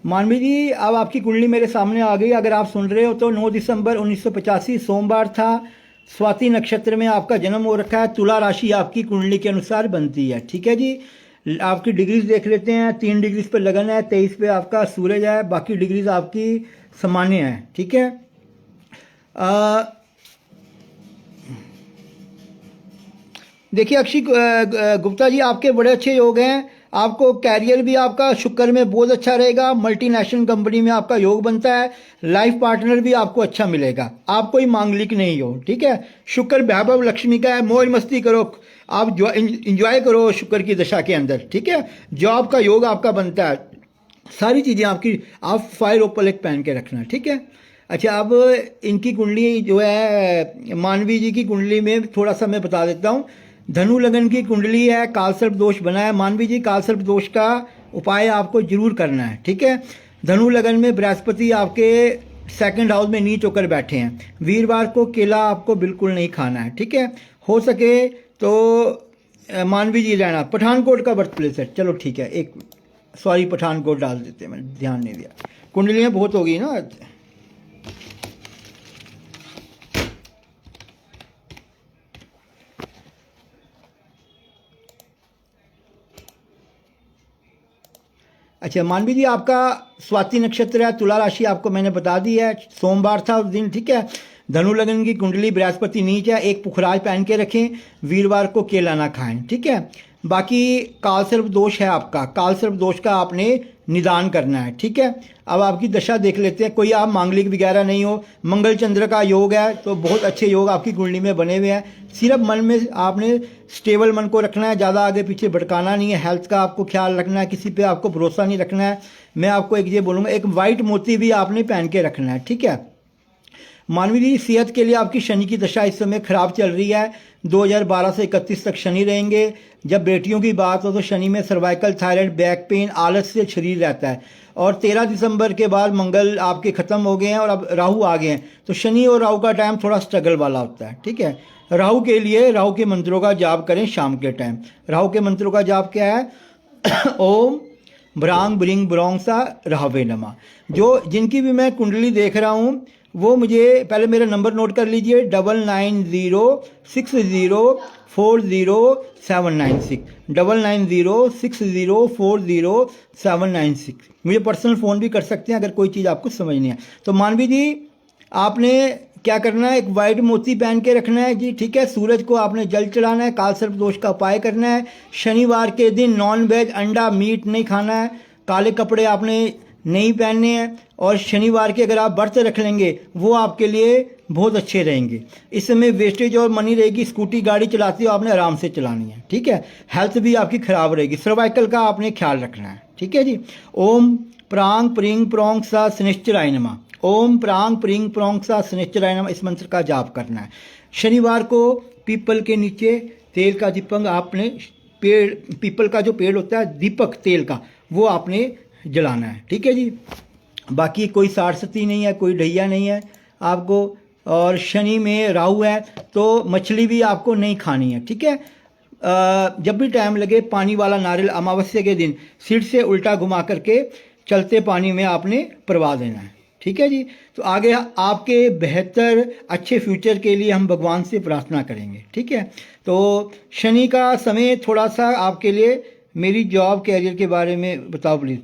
[SPEAKER 1] मानवी जी, अब आपकी कुंडली मेरे सामने आ गई। अगर आप सुन रहे हो तो 9 दिसंबर 1985 सोमवार था, स्वाति नक्षत्र में आपका जन्म हो रखा है। तुला राशि आपकी कुंडली के अनुसार बनती है। ठीक है जी, आपकी डिग्रीज देख लेते हैं। 3 डिग्रीज पे लगन है, 23 पे आपका सूरज है, बाकी डिग्रीज आपकी सामान्य है। ठीक है, देखिए अक्षय गुप्ता जी, आपके बड़े अच्छे योग हैं। आपको कैरियर भी आपका शुक्र में बहुत अच्छा रहेगा, मल्टीनेशनल कंपनी में आपका योग बनता है, लाइफ पार्टनर भी आपको अच्छा मिलेगा, आप कोई मांगलिक नहीं हो। ठीक है, शुक्र वैभव लक्ष्मी का है, मौज मस्ती करो, आप इंजॉय करो शुक्र की दशा के अंदर। ठीक है, जॉब का योग आपका बनता है, सारी चीज़ें आपकी। आप फायर ओपल एक पहन के रखना। ठीक है, अच्छा अब इनकी कुंडली जो है मानवी जी की कुंडली में थोड़ा सा मैं बता देता हूँ। धनु लगन की कुंडली है, कालसर्प दोष बना है। मानवी जी, कालसर्प दोष का उपाय आपको जरूर करना है। ठीक है, धनु लगन में बृहस्पति आपके 2nd हाउस में नीच होकर बैठे हैं। वीरवार को केला आपको बिल्कुल नहीं खाना है। ठीक है, हो सके तो मानवी जी रहना, पठानकोट का बर्थ प्लेस है। चलो ठीक है, एक सॉरी पठानकोट डाल देते हैं, मैंने ध्यान नहीं दिया। कुंडलियाँ बहुत हो गई ना। अच्छा मानवी जी, आपका स्वाति नक्षत्र है, तुला राशि आपको मैंने बता दी है, सोमवार था उस दिन। ठीक है, धनु लगन की कुंडली, बृहस्पति नीच है, एक पुखराज पहन के रखें, वीरवार को केला ना खाएं। ठीक है, बाकी कालसर्प दोष है आपका, कालसर्प दोष का आपने निदान करना है। ठीक है, अब आपकी दशा देख लेते हैं। कोई आप मांगलिक वगैरह नहीं हो, मंगल चंद्र का योग है, तो बहुत अच्छे योग आपकी कुंडली में बने हुए हैं। सिर्फ मन में आपने स्टेबल मन को रखना है, ज़्यादा आगे पीछे भटकाना नहीं है। हेल्थ का आपको ख्याल रखना है, किसी पे आपको भरोसा नहीं रखना है। मैं आपको एक ये बोलूँगा, एक वाइट मोती भी आपने पहन के रखना है। ठीक है, मानवी जी, सेहत के लिए आपकी शनि की दशा इस समय खराब चल रही है। 2012 से 31 तक शनि रहेंगे। जब बेटियों की बात हो तो शनि में सर्वाइकल, थायराइड, बैक पेन, आलस से शरीर रहता है। और 13 दिसंबर के बाद मंगल आपके ख़त्म हो गए हैं और अब राहु आ गए हैं, तो शनि और राहु का टाइम थोड़ा स्ट्रगल वाला होता है। ठीक है, राहु के लिए राहु के मंत्रों का जाप करें शाम के टाइम। राहु के मंत्रों का जाप क्या है? ओम भ्रांग ब्रिंग ब्रोंग सा राहवे नमा। जो जिनकी भी मैं कुंडली देख रहा हूँ वो मुझे पहले मेरा नंबर नोट कर लीजिए, 9906040796, 9906040796। मुझे पर्सनल फ़ोन भी कर सकते हैं अगर कोई चीज़ आपको समझनी है। तो मानवी जी, आपने क्या करना है, एक वाइट मोती पहन के रखना है जी। ठीक है, सूरज को आपने जल चढ़ाना है, काल सर्प दोष का उपाय करना है। शनिवार के दिन नॉन वेज, अंडा, मीट नहीं खाना है। काले कपड़े आपने नहीं पहनने हैं। और शनिवार के अगर आप व्रत रख लेंगे वो आपके लिए बहुत अच्छे रहेंगे। इस समय वेस्टेज और मनी रहेगी। स्कूटी गाड़ी चलाती हो आपने आराम से चलानी है। ठीक है, हेल्थ भी आपकी खराब रहेगी। सर्वाइकल का आपने ख्याल रखना है। ठीक है जी। ओम प्रांग प्रिंग प्रोंग सा शनिश्चराय नमः। ओम प्रांग प्रिंग प्रोंग सा शनिश्चराय नमः, इस मंत्र का जाप करना है। शनिवार को पीपल के नीचे तेल का दीपक आपने, पेड़ पीपल का जो पेड़ होता है दीपक तेल का, वो आपने जलाना है। ठीक है जी। बाकी कोई सारस्वती नहीं है, कोई ढैया नहीं है आपको। और शनि में राहु है तो मछली भी आपको नहीं खानी है। ठीक है, जब भी टाइम लगे पानी वाला नारियल अमावस्या के दिन सिर से उल्टा घुमा करके चलते पानी में आपने प्रवाह देना है। ठीक है जी। तो आगे आपके बेहतर अच्छे फ्यूचर के लिए हम भगवान से प्रार्थना करेंगे। ठीक है, तो शनि का समय थोड़ा सा आपके लिए, मेरी जॉब कैरियर के बारे में बताओ प्लीज़।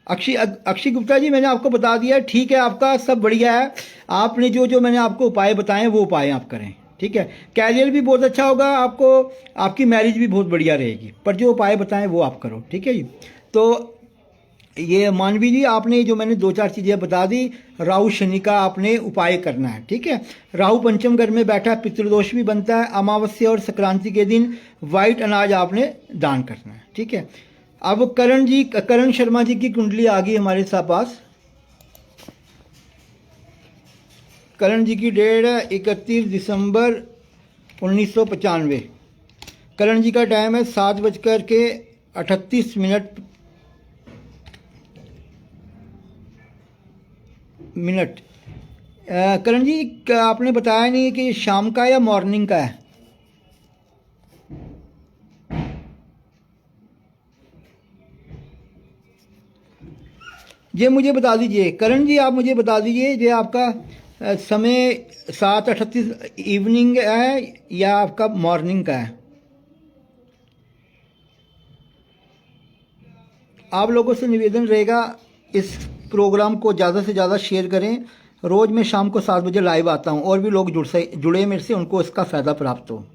[SPEAKER 1] अक्षय गुप्ता जी, मैंने आपको बता दिया। ठीक है, आपका सब बढ़िया है। आपने जो जो मैंने आपको उपाय बताए वो उपाय आप करें। ठीक है, कैरियर भी बहुत अच्छा होगा आपको, आपकी मैरिज भी बहुत बढ़िया रहेगी, पर जो उपाय बताएं वो आप करो। ठीक है जी। तो ये मानवी जी, आपने जो मैंने 2-4 चीज़ें बता दी, राहु शनि का आपने उपाय करना है। ठीक है, राहु पंचम घर में बैठा, पितृदोष भी बनता है। अमावस्या और संक्रांति के दिन वाइट अनाज आपने दान करना है। ठीक है, अब करण शर्मा जी की कुंडली आ गई हमारे पास। करण जी की डेट है 31 दिसंबर 1995। करण जी का टाइम है 7:38 मिनट। करण जी, आपने बताया नहीं कि शाम का या मॉर्निंग का है। ये मुझे बता दीजिए करण जी, आप मुझे बता दीजिए ये आपका समय 7:38 इवनिंग है या आपका मॉर्निंग का है। आप लोगों से निवेदन रहेगा, इस प्रोग्राम को ज़्यादा से ज़्यादा शेयर करें। रोज़ मैं शाम को 7 बजे लाइव आता हूँ और भी लोग जुड़े मेरे से, उनको इसका फ़ायदा प्राप्त हो।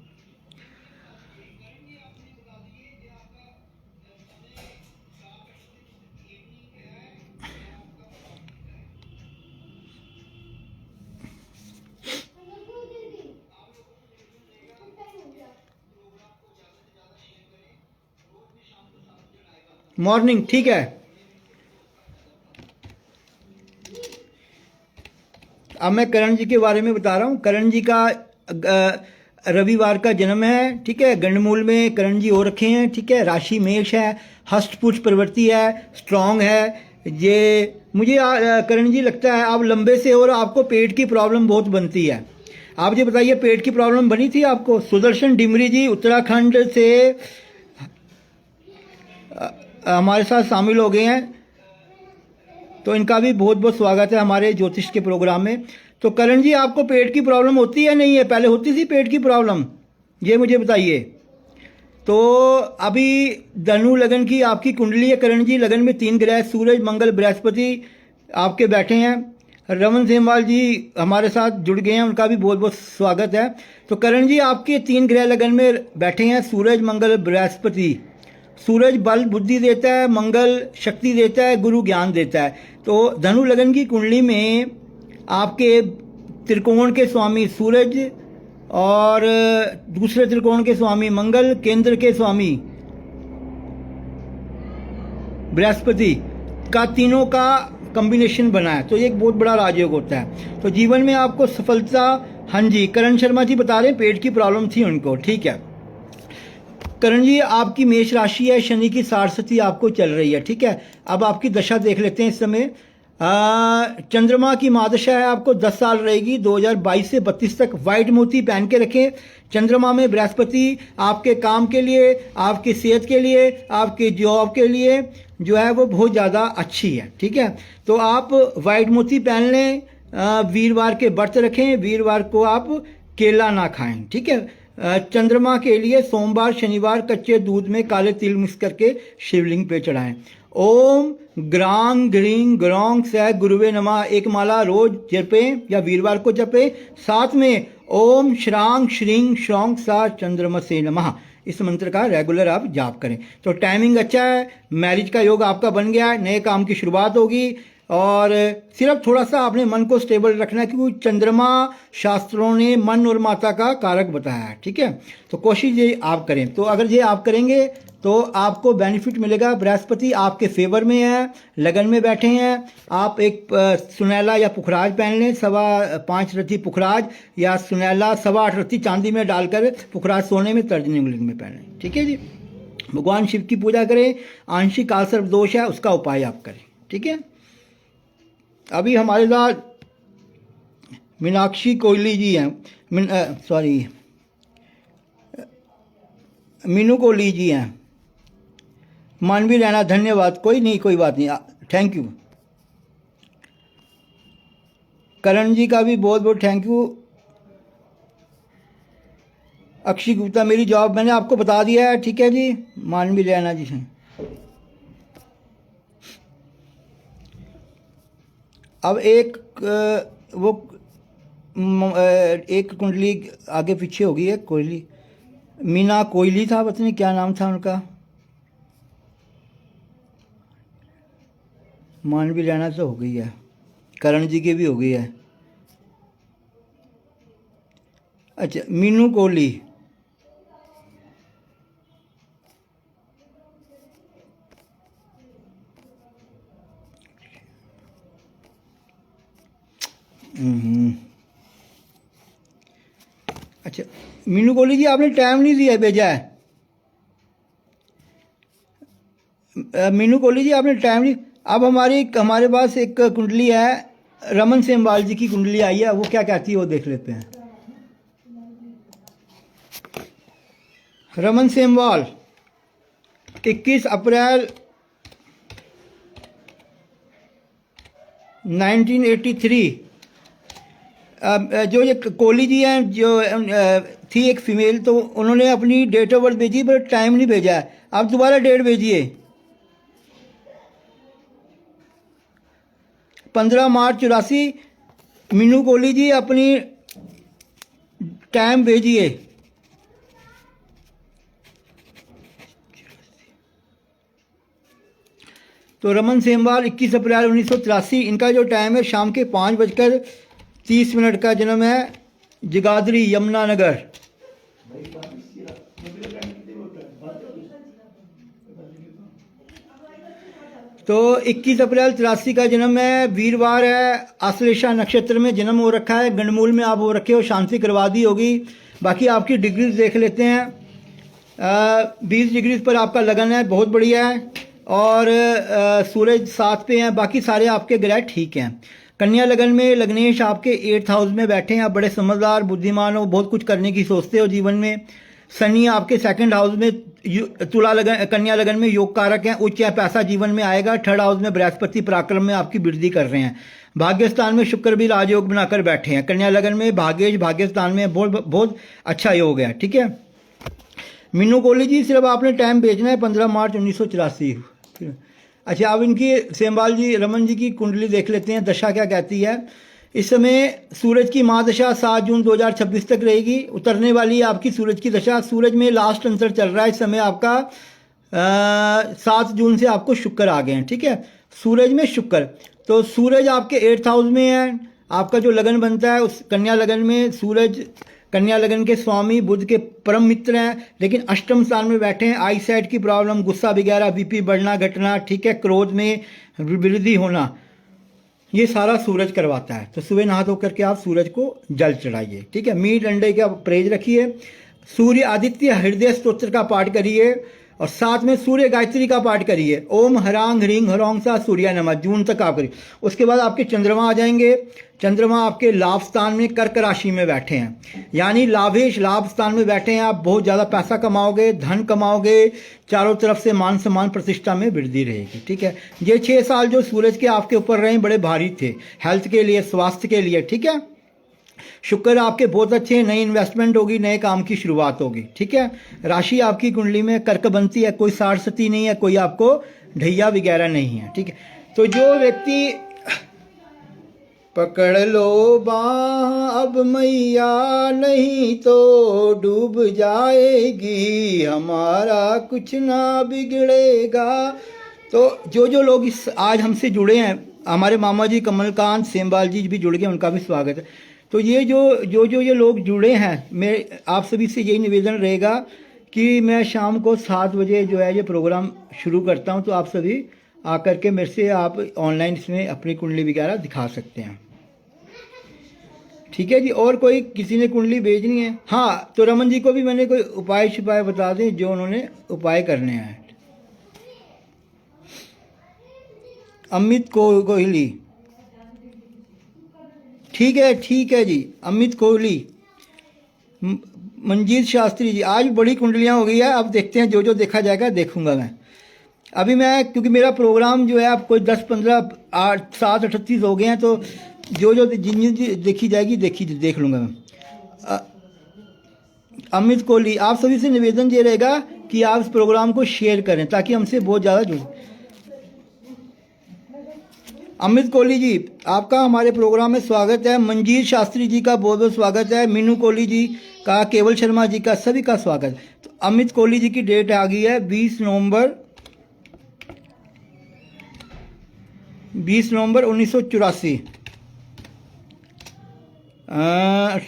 [SPEAKER 1] मॉर्निंग, ठीक है। अब मैं करण जी के बारे में बता रहा हूँ। करण जी का रविवार का जन्म है। ठीक है, गंडमूल में करण जी हो रखे हैं। ठीक है, राशि मेष है, हस्तपुष्ट प्रवृत्ति है, स्ट्रांग है। ये मुझे करण जी लगता है आप लंबे से, और आपको पेट की प्रॉब्लम बहुत बनती है। आप ये बताइए, पेट की प्रॉब्लम बनी थी आपको? सुदर्शन डिमरी जी उत्तराखंड से हमारे साथ शामिल हो गए हैं, तो इनका भी बहुत बहुत स्वागत है हमारे ज्योतिष के प्रोग्राम में। तो करण जी, आपको पेट की प्रॉब्लम होती है नहीं है? पहले होती थी पेट की प्रॉब्लम, ये मुझे बताइए। तो अभी धनु लगन की आपकी कुंडली है करण जी। लगन में 3 ग्रह सूरज, मंगल, बृहस्पति आपके बैठे हैं। रमन सेमवाल जी हमारे साथ जुड़ गए हैं, उनका भी बहुत बहुत स्वागत है। तो करण जी, आपके 3 ग्रह लगन में बैठे हैं, सूरज, मंगल, बृहस्पति। सूरज बल बुद्धि देता है, मंगल शक्ति देता है, गुरु ज्ञान देता है। तो धनु लगन की कुंडली में आपके त्रिकोण के स्वामी सूरज और दूसरे त्रिकोण के स्वामी मंगल, केंद्र के स्वामी बृहस्पति का, तीनों का कॉम्बिनेशन बना है, तो ये एक बहुत बड़ा राजयोग होता है। तो जीवन में आपको सफलता, हाँ जी, करण शर्मा जी बता रहे हैं पेट की प्रॉब्लम थी उनको, ठीक है। करण जी, आपकी मेष राशि है, शनि की सारस्वती आपको चल रही है, ठीक है। अब आपकी दशा देख लेते हैं इस समय। चंद्रमा की महादशा है, आपको 10 साल रहेगी, 2022 से 32 तक। वाइट मोती पहन के रखें। चंद्रमा में बृहस्पति आपके काम के लिए, आपकी सेहत के लिए, आपके जॉब के लिए जो है वो बहुत ज़्यादा अच्छी है, ठीक है। तो आप वाइट मोती पहन लें। वीरवार के व्रत रखें, वीरवार को आप केला ना खाएं, ठीक है। चंद्रमा के लिए सोमवार शनिवार कच्चे दूध में काले तिल मिक्स करके शिवलिंग पे चढ़ाएं। ओम ग्रांग ग्रीं ग्रौंग स गुरुवे नमः एक माला रोज जपें या वीरवार को जपें। साथ में ओम श्रांग श्रींग श्रौंग सा चंद्रमसे नमः इस मंत्र का रेगुलर आप जाप करें। तो टाइमिंग अच्छा है, मैरिज का योग आपका बन गया है, नए काम की शुरुआत होगी। और सिर्फ थोड़ा सा अपने मन को स्टेबल रखना है, क्योंकि चंद्रमा शास्त्रों ने मन और माता का कारक बताया है, ठीक है। तो कोशिश ये आप करें। तो अगर ये आप करेंगे तो आपको बेनिफिट मिलेगा। बृहस्पति आपके फेवर में है, लगन में बैठे हैं। आप एक सुनैला या पुखराज पहन लें, 5.25 रत्ती पुखराज या सुनैला 8.25 रत्ती चांदी में डालकर पुखराज सोने में तर्जनी उंगली में पहन लें, ठीक है जी। भगवान शिव की पूजा करें। आंशिक काल सर्प दोष है, उसका उपाय आप करें, ठीक है। अभी हमारे साथ मीनाक्षी कोहली जी हैं, मीनू कोहली जी हैं। मानवी रहना, धन्यवाद। कोई नहीं, कोई बात नहीं, थैंक यू। करण जी का भी बहुत बहुत थैंक यू। अक्षय गुप्ता, मेरी जॉब मैंने आपको बता दिया है, ठीक है जी। मानवी रहना जी हैं। अब एक एक कुंडली आगे पीछे हो गई है। कोहली, मीना कोहली था, पता नहीं क्या नाम था उनका। मानवी रहना तो हो गई है, करण जी की भी हो गई है। अच्छा, मीनू कोहली, अच्छा मीनू कोहली जी, आपने टाइम नहीं दिया, भेजा है। मीनू कोहली जी, आपने टाइम नहीं। अब हमारे पास एक कुंडली है, रमन सेमवाल जी की कुंडली आई है, वो क्या कहती है वो देख लेते हैं। रमन सेमवाल 21 अप्रैल 1983। जो ये कोहली जी हैं, जो थी एक फीमेल, तो उन्होंने अपनी डेट ऑफ बर्थ भेजी पर टाइम नहीं भेजा है। आप दोबारा डेट भेजिए। 15 मार्च 84। मीनू कोहली जी, अपनी टाइम भेजिए। तो रमन सेमवाल 21 अप्रैल 1983, इनका जो टाइम है शाम के 5:30 का जन्म है, जगाधरी यमुनानगर। तो 21 अप्रैल 83 का जन्म है, वीरवार है, आश्लेषा नक्षत्र में जन्म हो रखा है। गंडमूल में आप हो रखे हो, शांति करवा दी होगी। बाकी आपकी डिग्रीज देख लेते हैं। 20 डिग्री पर आपका लगन है, बहुत बढ़िया है। और सूरज 7 पे हैं, बाकी सारे आपके ग्रह ठीक हैं। कन्या लगन में लग्नेश आपके 8th हाउस में बैठे हैं। आप बड़े समझदार बुद्धिमान हो, बहुत कुछ करने की सोचते हो जीवन में। शनि आपके 2nd हाउस में, तुला लगन कन्या लगन में योग कारक हैं, उच्च पैसा जीवन में आएगा। 3rd हाउस में बृहस्पति पराक्रम में आपकी वृद्धि कर रहे हैं। भाग्यस्थान में शुक्र भी राजयोग बनाकर बैठे हैं। कन्या लगन में भाग्येश भाग्यस्थान में बहुत बहुत अच्छा योग है, ठीक है। मीनू कोहली जी, सिर्फ आपने टाइम भेजना है 15 मार्च 1984। अच्छा, अब इनकी सेमवाल जी, रमन जी की कुंडली देख लेते हैं, दशा क्या कहती है। इस समय सूरज की महादशा 7 जून 2026 तक रहेगी। उतरने वाली है आपकी सूरज की दशा। सूरज में लास्ट अंतर चल रहा है इस समय आपका। 7 जून से आपको शुक्र आ गए हैं, ठीक है। सूरज में शुक्र, तो सूरज आपके 8th हाउस में है। आपका जो लगन बनता है उस कन्या लगन में, सूरज कन्या लगन के स्वामी बुध के परम मित्र हैं, लेकिन अष्टम स्थान में बैठे हैं। आई साइट की प्रॉब्लम, गुस्सा वगैरह, बीपी बढ़ना घटना, ठीक है, क्रोध में वृद्धि होना। ये सारा सूरज करवाता है। तो सुबह नहा धो करके आप सूरज को जल चढ़ाइए, ठीक है। मीट अंडे का परहेज रखिए, सूर्य आदित्य हृदय स्तोत्र का पाठ करिए, और साथ में सूर्य गायत्री का पाठ करिए। ओम हरांग ह्रींग हरोंग सा सूर्या नमः, जून तक आप करिए। उसके बाद आपके चंद्रमा आ जाएंगे। चंद्रमा आपके लाभ स्थान में कर्क राशि में बैठे हैं, यानी लाभेश लाभ स्थान में बैठे हैं। आप बहुत ज़्यादा पैसा कमाओगे, धन कमाओगे, चारों तरफ से मान सम्मान प्रतिष्ठा में वृद्धि रहेगी, ठीक है। ये 6 साल जो सूरज के आपके ऊपर रहे बड़े भारी थे, हेल्थ के लिए, स्वास्थ्य के लिए, ठीक है। शुक्र आपके बहुत अच्छे हैं, नई इन्वेस्टमेंट होगी, नए काम की शुरुआत होगी, ठीक है। राशि आपकी कुंडली में कर्क बनती है, कोई सारस्वती नहीं है, कोई आपको ढैया वगैरह नहीं है, ठीक है। तो जो व्यक्ति पकड़ लो बाँह अब मैया, नहीं तो डूब जाएगी, हमारा कुछ ना बिगड़ेगा। तो जो लोग इस आज हमसे जुड़े हैं, हमारे मामा जी कमलकांत सेमवाल जी भी जुड़ गए, उनका भी स्वागत है। तो ये जो ये लोग जुड़े हैं, मैं आप सभी से यही निवेदन रहेगा कि मैं शाम को 7 बजे जो है ये प्रोग्राम शुरू करता हूँ। तो आप सभी आकर के मेरे से आप ऑनलाइन इसमें अपनी कुंडली वगैरह दिखा सकते हैं, ठीक है जी। और कोई किसी ने कुंडली भेजनी है? हाँ, तो रमन जी को भी मैंने कोई उपाय छुपाए बता दें जो उन्होंने उपाय करने हैं। अमित कोहली, ठीक है जी। अमित कोहली, मंजीत शास्त्री जी, आज बड़ी कुंडलियाँ हो गई है। अब देखते हैं, जो देखा जाएगा देखूंगा मैं। अभी मैं, क्योंकि मेरा प्रोग्राम जो है आप कोई 10, 15, 8, 7, 38 हो गए हैं, तो जो जिन देखी जाएगी देख लूँगा मैं। अमित कोहली, आप सभी से निवेदन ये रहेगा कि आप इस प्रोग्राम को शेयर करें ताकि हमसे बहुत ज़्यादा जुड़। अमित कोहली जी, आपका हमारे प्रोग्राम में स्वागत है। मंजीत शास्त्री जी का बहुत बहुत स्वागत है। मीनू कोहली जी का, केवल शर्मा जी का, सभी का स्वागत है। तो अमित कोहली जी की डेट आ गई है 20 नवंबर 1984।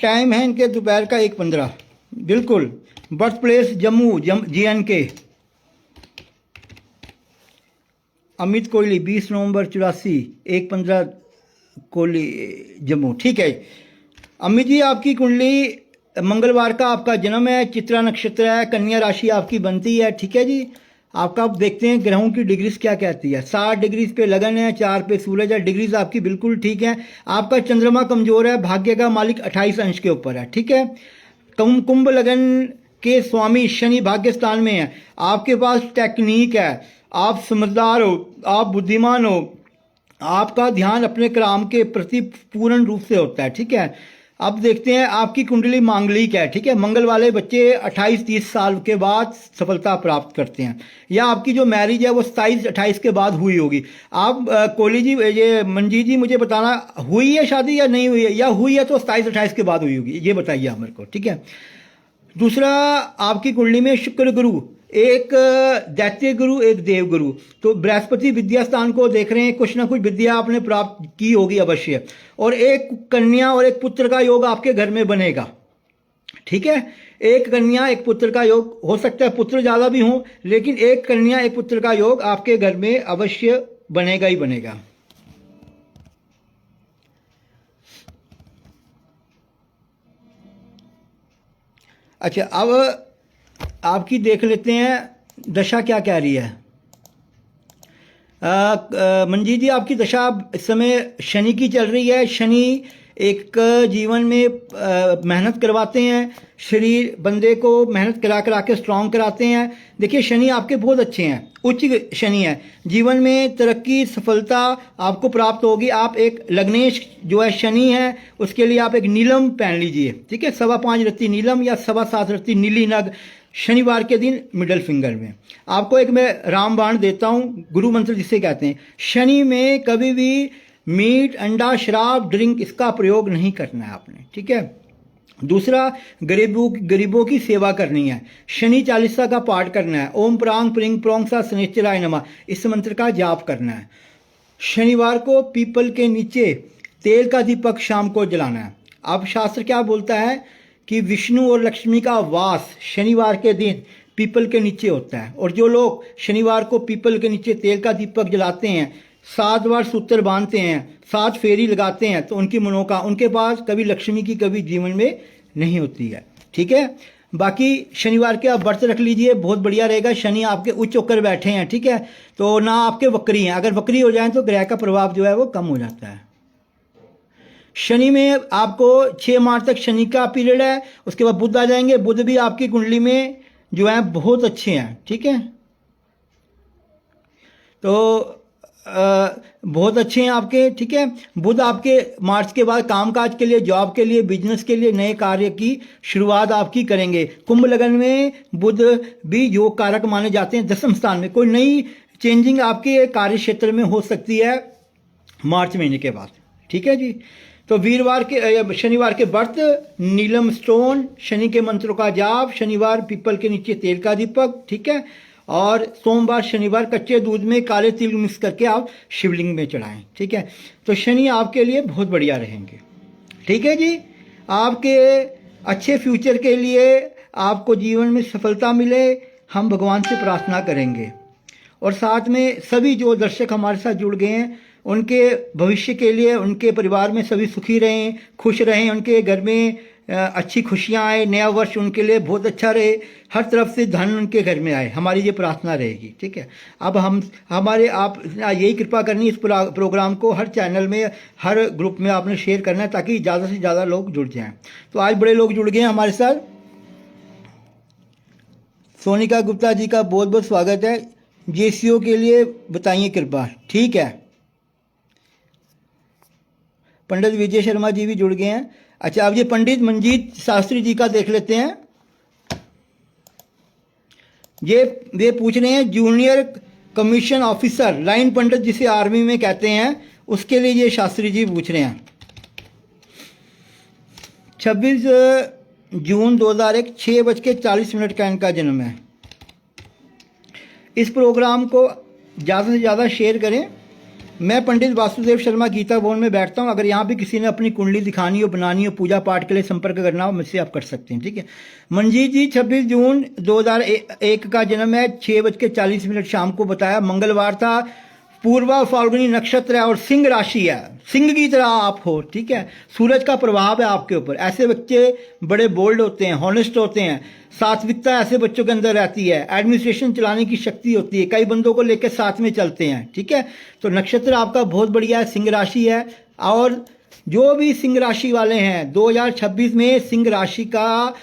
[SPEAKER 1] टाइम है इनके दोपहर का 1:15, बिल्कुल। Birth place Jammu, JNK। Amit Kohli 20 नवंबर 84, 1:15 कोहली, जम्मू, ठीक है। अमित जी, आपकी कुंडली मंगलवार का आपका जन्म है, चित्रा नक्षत्र है, कन्या राशि आपकी बनती है, ठीक है जी। आपका आप देखते हैं ग्रहों की डिग्रीज क्या कहती है। 60 डिग्रीज पे लगन है, 4 पे सूरज है, डिग्रीज आपकी बिल्कुल ठीक है। आपका चंद्रमा कमजोर है, भाग्य का मालिक 28 अंश के ऊपर है, ठीक है। कुंभ लगन के स्वामी शनि भाग्य स्थान में है। आपके पास टेक्निक है, आप समझदार हो, आप बुद्धिमान हो, आपका ध्यान अपने काम के प्रति पूर्ण रूप से होता है, ठीक है। अब देखते हैं, आपकी कुंडली मांगलिक है, ठीक है। मंगल वाले बच्चे 28-30 साल के बाद सफलता प्राप्त करते हैं, या आपकी जो मैरिज है वो 27-28 के बाद हुई होगी। आप कोहली जी, ये मंजीत जी, मुझे बताना हुई है शादी या नहीं हुई है, या हुई है तो 27-28 के बाद हुई होगी, ये बताइए आप मेरे को, ठीक है। दूसरा, आपकी कुंडली में शुक्र गुरु, एक दैत्य गुरु, एक देव गुरु, तो बृहस्पति विद्या स्थान को देख रहे हैं, कुछ ना कुछ विद्या आपने प्राप्त की होगी अवश्य। और एक कन्या और एक पुत्र का योग आपके घर में बनेगा, ठीक है। एक कन्या एक पुत्र का योग, हो सकता है पुत्र ज्यादा भी हो, लेकिन एक कन्या एक पुत्र का योग आपके घर में अवश्य बनेगा ही बनेगा। अच्छा, अब आपकी देख लेते हैं दशा क्या कह रही है। मंजीत जी, आपकी दशा इस समय शनि की चल रही है। शनि एक जीवन में मेहनत करवाते हैं, शरीर बंदे को मेहनत करा के स्ट्रांग कराते हैं। देखिए, शनि आपके बहुत अच्छे हैं, उच्च शनि है, जीवन में तरक्की सफलता आपको प्राप्त होगी। आप एक लग्नेश जो है शनि है, उसके लिए आप एक नीलम पहन लीजिए, ठीक है। 5.25 रत्ती नीलम या 7.25 रत्ती नीली नग शनिवार के दिन मिडल फिंगर में। आपको एक मैं रामबाण देता हूं, गुरु मंत्र जिसे कहते हैं। शनि में कभी भी मीट, अंडा, शराब, ड्रिंक इसका प्रयोग नहीं करना है आपने, ठीक है। दूसरा, गरीबों की सेवा करनी है। शनि चालीसा का पाठ करना है। ओम प्रांग प्रिंग प्रोंग सा शनिश्चराय नमः, इस मंत्र का जाप करना है। शनिवार को पीपल के नीचे तेल का दीपक शाम को जलाना है। अब शास्त्र क्या बोलता है कि विष्णु और लक्ष्मी का वास शनिवार के दिन पीपल के नीचे होता है, और जो लोग शनिवार को पीपल के नीचे तेल का दीपक जलाते हैं, 7 बार सूत्र बांधते हैं, 7 फेरी लगाते हैं, तो उनकी उनके पास कभी लक्ष्मी की कभी जीवन में नहीं होती है। ठीक है, बाकी शनिवार के आप व्रत रख लीजिए, बहुत बढ़िया रहेगा। शनि आपके उच्च होकर बैठे हैं, ठीक है, तो ना आपके वक्री हैं, अगर वक्री हो जाए तो ग्रह का प्रभाव जो है वो कम हो जाता है। शनि में आपको 6 मार्च तक शनि का पीरियड है, उसके बाद बुध आ जाएंगे। बुध भी आपकी कुंडली में जो है बहुत अच्छे हैं, ठीक है, तो बहुत अच्छे हैं आपके, ठीक है। बुध आपके मार्च के बाद कामकाज के लिए, जॉब के लिए, बिजनेस के लिए, नए कार्य की शुरुआत आपकी करेंगे। कुंभ लगन में बुध भी योग कारक माने जाते हैं, 10वें स्थान में। कोई नई चेंजिंग आपके कार्य क्षेत्र में हो सकती है मार्च महीने के बाद, ठीक है जी। तो शनिवार के व्रत, नीलम स्टोन, शनि के मंत्रों का जाप, शनिवार पीपल के नीचे तेल का दीपक, ठीक है, और सोमवार शनिवार कच्चे दूध में काले तिल मिक्स करके आप शिवलिंग में चढ़ाएं, ठीक है। तो शनि आपके लिए बहुत बढ़िया रहेंगे, ठीक है जी। आपके अच्छे फ्यूचर के लिए, आपको जीवन में सफलता मिले, हम भगवान से प्रार्थना करेंगे। और साथ में सभी जो दर्शक हमारे साथ जुड़ गए हैं, उनके भविष्य के लिए, उनके परिवार में सभी सुखी रहें, खुश रहें, उनके घर में अच्छी खुशियाँ आए, नया वर्ष उनके लिए बहुत अच्छा रहे, हर तरफ से धन उनके घर में आए, हमारी ये प्रार्थना रहेगी, ठीक है। अब आप यही कृपा करनी, इस प्रोग्राम को हर चैनल में, हर ग्रुप में आपने शेयर करना है, ताकि ज़्यादा से ज़्यादा लोग जुड़ जाएं। तो आज बड़े लोग जुड़ गए हैं हमारे साथ। सोनिका गुप्ता जी का बहुत बहुत स्वागत है। जेसीओ के लिए बताइए कृपा, ठीक है। पंडित विजय शर्मा जी भी जुड़ गए हैं। अच्छा, अब ये पंडित मंजीत शास्त्री जी का देख लेते हैं। ये पूछ रहे हैं जूनियर कमीशन ऑफिसर, लाइन पंडित जिसे आर्मी में कहते हैं, उसके लिए ये शास्त्री जी पूछ रहे हैं। 26 जून 2001 6:40 का इनका जन्म है। इस प्रोग्राम को ज़्यादा से ज़्यादा शेयर करें। मैं पंडित वासुदेव शर्मा गीता भवन में बैठता हूं। अगर यहाँ भी किसी ने अपनी कुंडली दिखानी हो, बनानी हो, पूजा पाठ के लिए संपर्क करना हो, मुझसे आप कर सकते हैं, ठीक है। मंजीत जी 26 जून 2001 का जन्म है, 6:40 शाम को बताया, मंगलवार था, पूर्वा फाल्गुनी नक्षत्र है और सिंह राशि है। सिंह की तरह आप हो, ठीक है। सूरज का प्रभाव है आपके ऊपर। ऐसे बच्चे बड़े बोल्ड होते हैं, हॉनेस्ट होते हैं, सात्विकता ऐसे बच्चों के अंदर रहती है, एडमिनिस्ट्रेशन चलाने की शक्ति होती है, कई बंदों को लेकर साथ में चलते हैं, ठीक है। तो नक्षत्र आपका बहुत बढ़िया है, सिंह राशि है। और जो भी सिंह राशि वाले हैं, 2026 में सिंह राशि का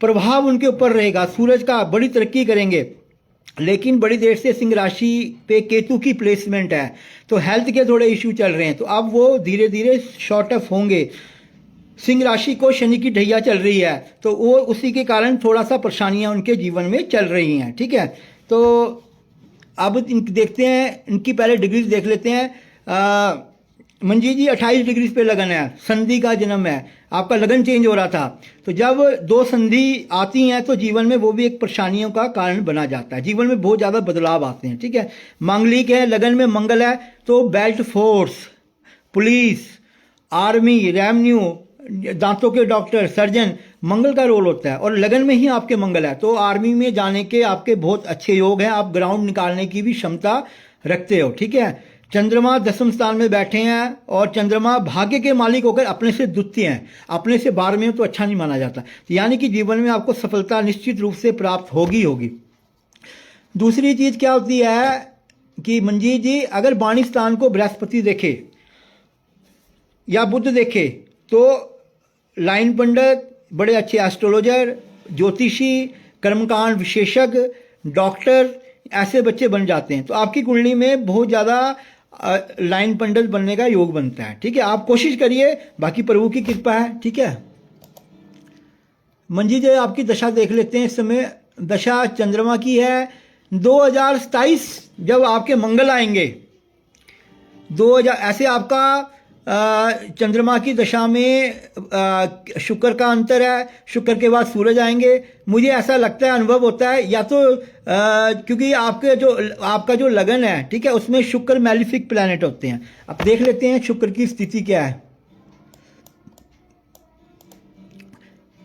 [SPEAKER 1] प्रभाव उनके ऊपर रहेगा, सूरज का, बड़ी तरक्की करेंगे। लेकिन बड़ी देर से सिंह राशि पे केतु की प्लेसमेंट है, तो हेल्थ के थोड़े इश्यू चल रहे हैं, तो अब वो धीरे धीरे शॉर्ट ऑफ होंगे। सिंह राशि को शनि की ढैया चल रही है, तो वो उसी के कारण थोड़ा सा परेशानियां उनके जीवन में चल रही हैं, ठीक है। तो अब देखते हैं, इनकी पहले डिग्रीज देख लेते हैं। मंजीत जी 28 डिग्री पे लगन है, संधि का जन्म है, आपका लगन चेंज हो रहा था। तो जब 2 संधि आती हैं तो जीवन में वो भी एक परेशानियों का कारण बना जाता है, जीवन में बहुत ज़्यादा बदलाव आते हैं, ठीक है। मांगलिक है, लगन में मंगल है, तो belt force, police, army, revenue, दांतों के डॉक्टर, सर्जन, मंगल का रोल होता है। और लगन में ही आपके मंगल है, तो आर्मी में जाने के आपके बहुत अच्छे योग हैं, आप ग्राउंड निकालने की भी क्षमता रखते हो, ठीक है। चंद्रमा 10वें स्थान में बैठे हैं, और चंद्रमा भाग्य के मालिक होकर अपने से द्वितीय हैं, अपने से 12वें तो अच्छा नहीं माना जाता। तो यानी कि जीवन में आपको सफलता निश्चित रूप से प्राप्त होगी। दूसरी चीज क्या होती है कि मंजीत जी अगर वाणी स्थान को बृहस्पति देखे या बुध देखे, तो लाइन पंडित, बड़े अच्छे एस्ट्रोलॉजर, ज्योतिषी, कर्मकांड विशेषज्ञ, डॉक्टर, ऐसे बच्चे बन जाते हैं। तो आपकी कुंडली में बहुत ज़्यादा लाइन पंडित बनने का योग बनता है, ठीक है। आप कोशिश करिए, बाकी प्रभु की कृपा है, ठीक है। मंजी जी आपकी दशा देख लेते हैं। इस समय दशा चंद्रमा की है। 2027 जब आपके मंगल आएंगे, 2000 ऐसे आपका चंद्रमा की दशा में शुक्र का अंतर है, शुक्र के बाद सूरज आएंगे। मुझे ऐसा लगता है, अनुभव होता है, या तो क्योंकि आपका जो लगन है, ठीक है, उसमें शुक्र मैलिफिक प्लैनेट होते हैं। अब देख लेते हैं शुक्र की स्थिति क्या है।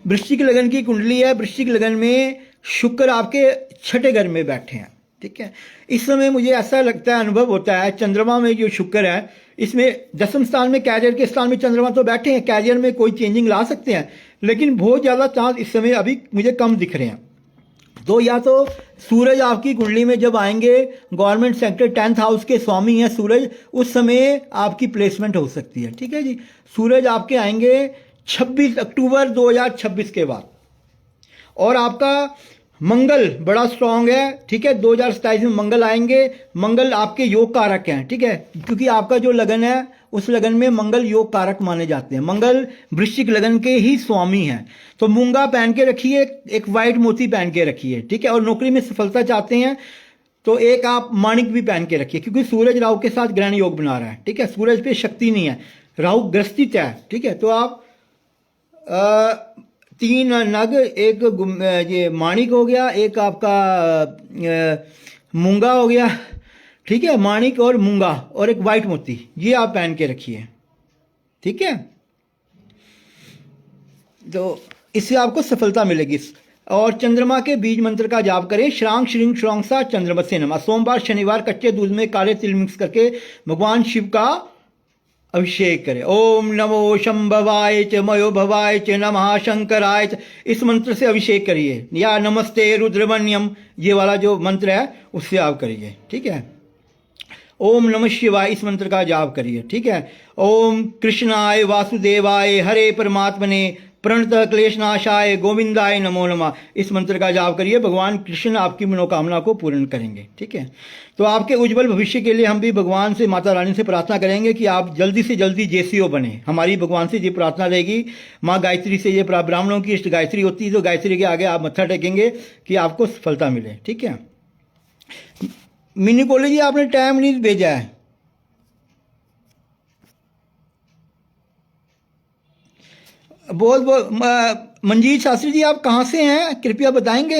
[SPEAKER 1] वृश्चिक लगन की कुंडली है, वृश्चिक लगन में शुक्र आपके 6ठे घर में बैठे हैं, ठीक है। इस समय मुझे ऐसा लगता है, अनुभव होता है, चंद्रमा में जो शुक्र है, इसमें 10वें स्थान में, कैरियर के स्थान में चंद्रमा तो बैठे हैं, कैरियर में कोई चेंजिंग ला सकते हैं, लेकिन बहुत ज़्यादा चांस इस समय अभी मुझे कम दिख रहे हैं। तो या तो सूरज आपकी कुंडली में जब आएंगे, गवर्नमेंट सेक्टर 10th हाउस के स्वामी हैं सूरज, उस समय आपकी प्लेसमेंट हो सकती है। ठीक है जी, सूरज आपके आएंगे 26 अक्टूबर 2026 के बाद। और आपका मंगल बड़ा स्ट्रांग है। ठीक है, 2027 में मंगल आएंगे। मंगल आपके योग कारक हैं। ठीक है, क्योंकि आपका जो लगन है उस लगन में मंगल योग कारक माने जाते हैं। मंगल वृश्चिक लगन के ही स्वामी हैं। तो मूंगा पहन के रखिए, एक वाइट मोती पहन के रखिए। ठीक है, और नौकरी में सफलता चाहते हैं तो एक आप माणिक भी पहन के रखिए, क्योंकि सूरज राहु के साथ ग्रहण योग बना रहा है। ठीक है, सूरज पे शक्ति नहीं है, राहु ग्रस्तित है। ठीक है, तो आप 3 नग, एक ये माणिक हो गया, एक आपका मूंगा हो गया। ठीक है, माणिक और मूंगा और एक वाइट मोती, ये आप पहन के रखिए। ठीक है, तो इससे आपको सफलता मिलेगी। और चंद्रमा के बीज मंत्र का जाप करें, श्रांग श्रींग श्रौंगसा चंद्रमसे नमः। सोमवार शनिवार कच्चे दूध में काले तिल मिक्स करके भगवान शिव का अभिषेक करें। ओम नमो शंभवाय च मयो भवाय च नमः शंकराय च, इस मंत्र से अभिषेक करिए, या नमस्ते रुद्रमण्यम, ये वाला जो मंत्र है उससे आप करिए। ठीक है, ओम नमः शिवाय, इस मंत्र का जाप करिए। ठीक है, ओम कृष्णाय वासुदेवाय हरे परमात्मने प्रणत क्लेशनाशाय गोविंदाय नमो नमः, इस मंत्र का जाप करिए। भगवान कृष्ण आपकी मनोकामना को पूर्ण करेंगे। ठीक है, तो आपके उज्जवल भविष्य के लिए हम भी भगवान से, माता रानी से प्रार्थना करेंगे कि आप जल्दी से जल्दी जेसीओ बने। हमारी भगवान से ये प्रार्थना रहेगी। माँ गायत्री से, ये ब्राह्मणों की इष्ट गायत्री होती है, तो गायत्री के आगे आप मत्था टेकेंगे कि आपको सफलता मिले। ठीक है, मिनी कॉलेज जी आपने टाइम नहीं भेजा है। बहुत बहुत मंजीत शास्त्री जी, आप कहाँ से हैं, कृपया बताएंगे।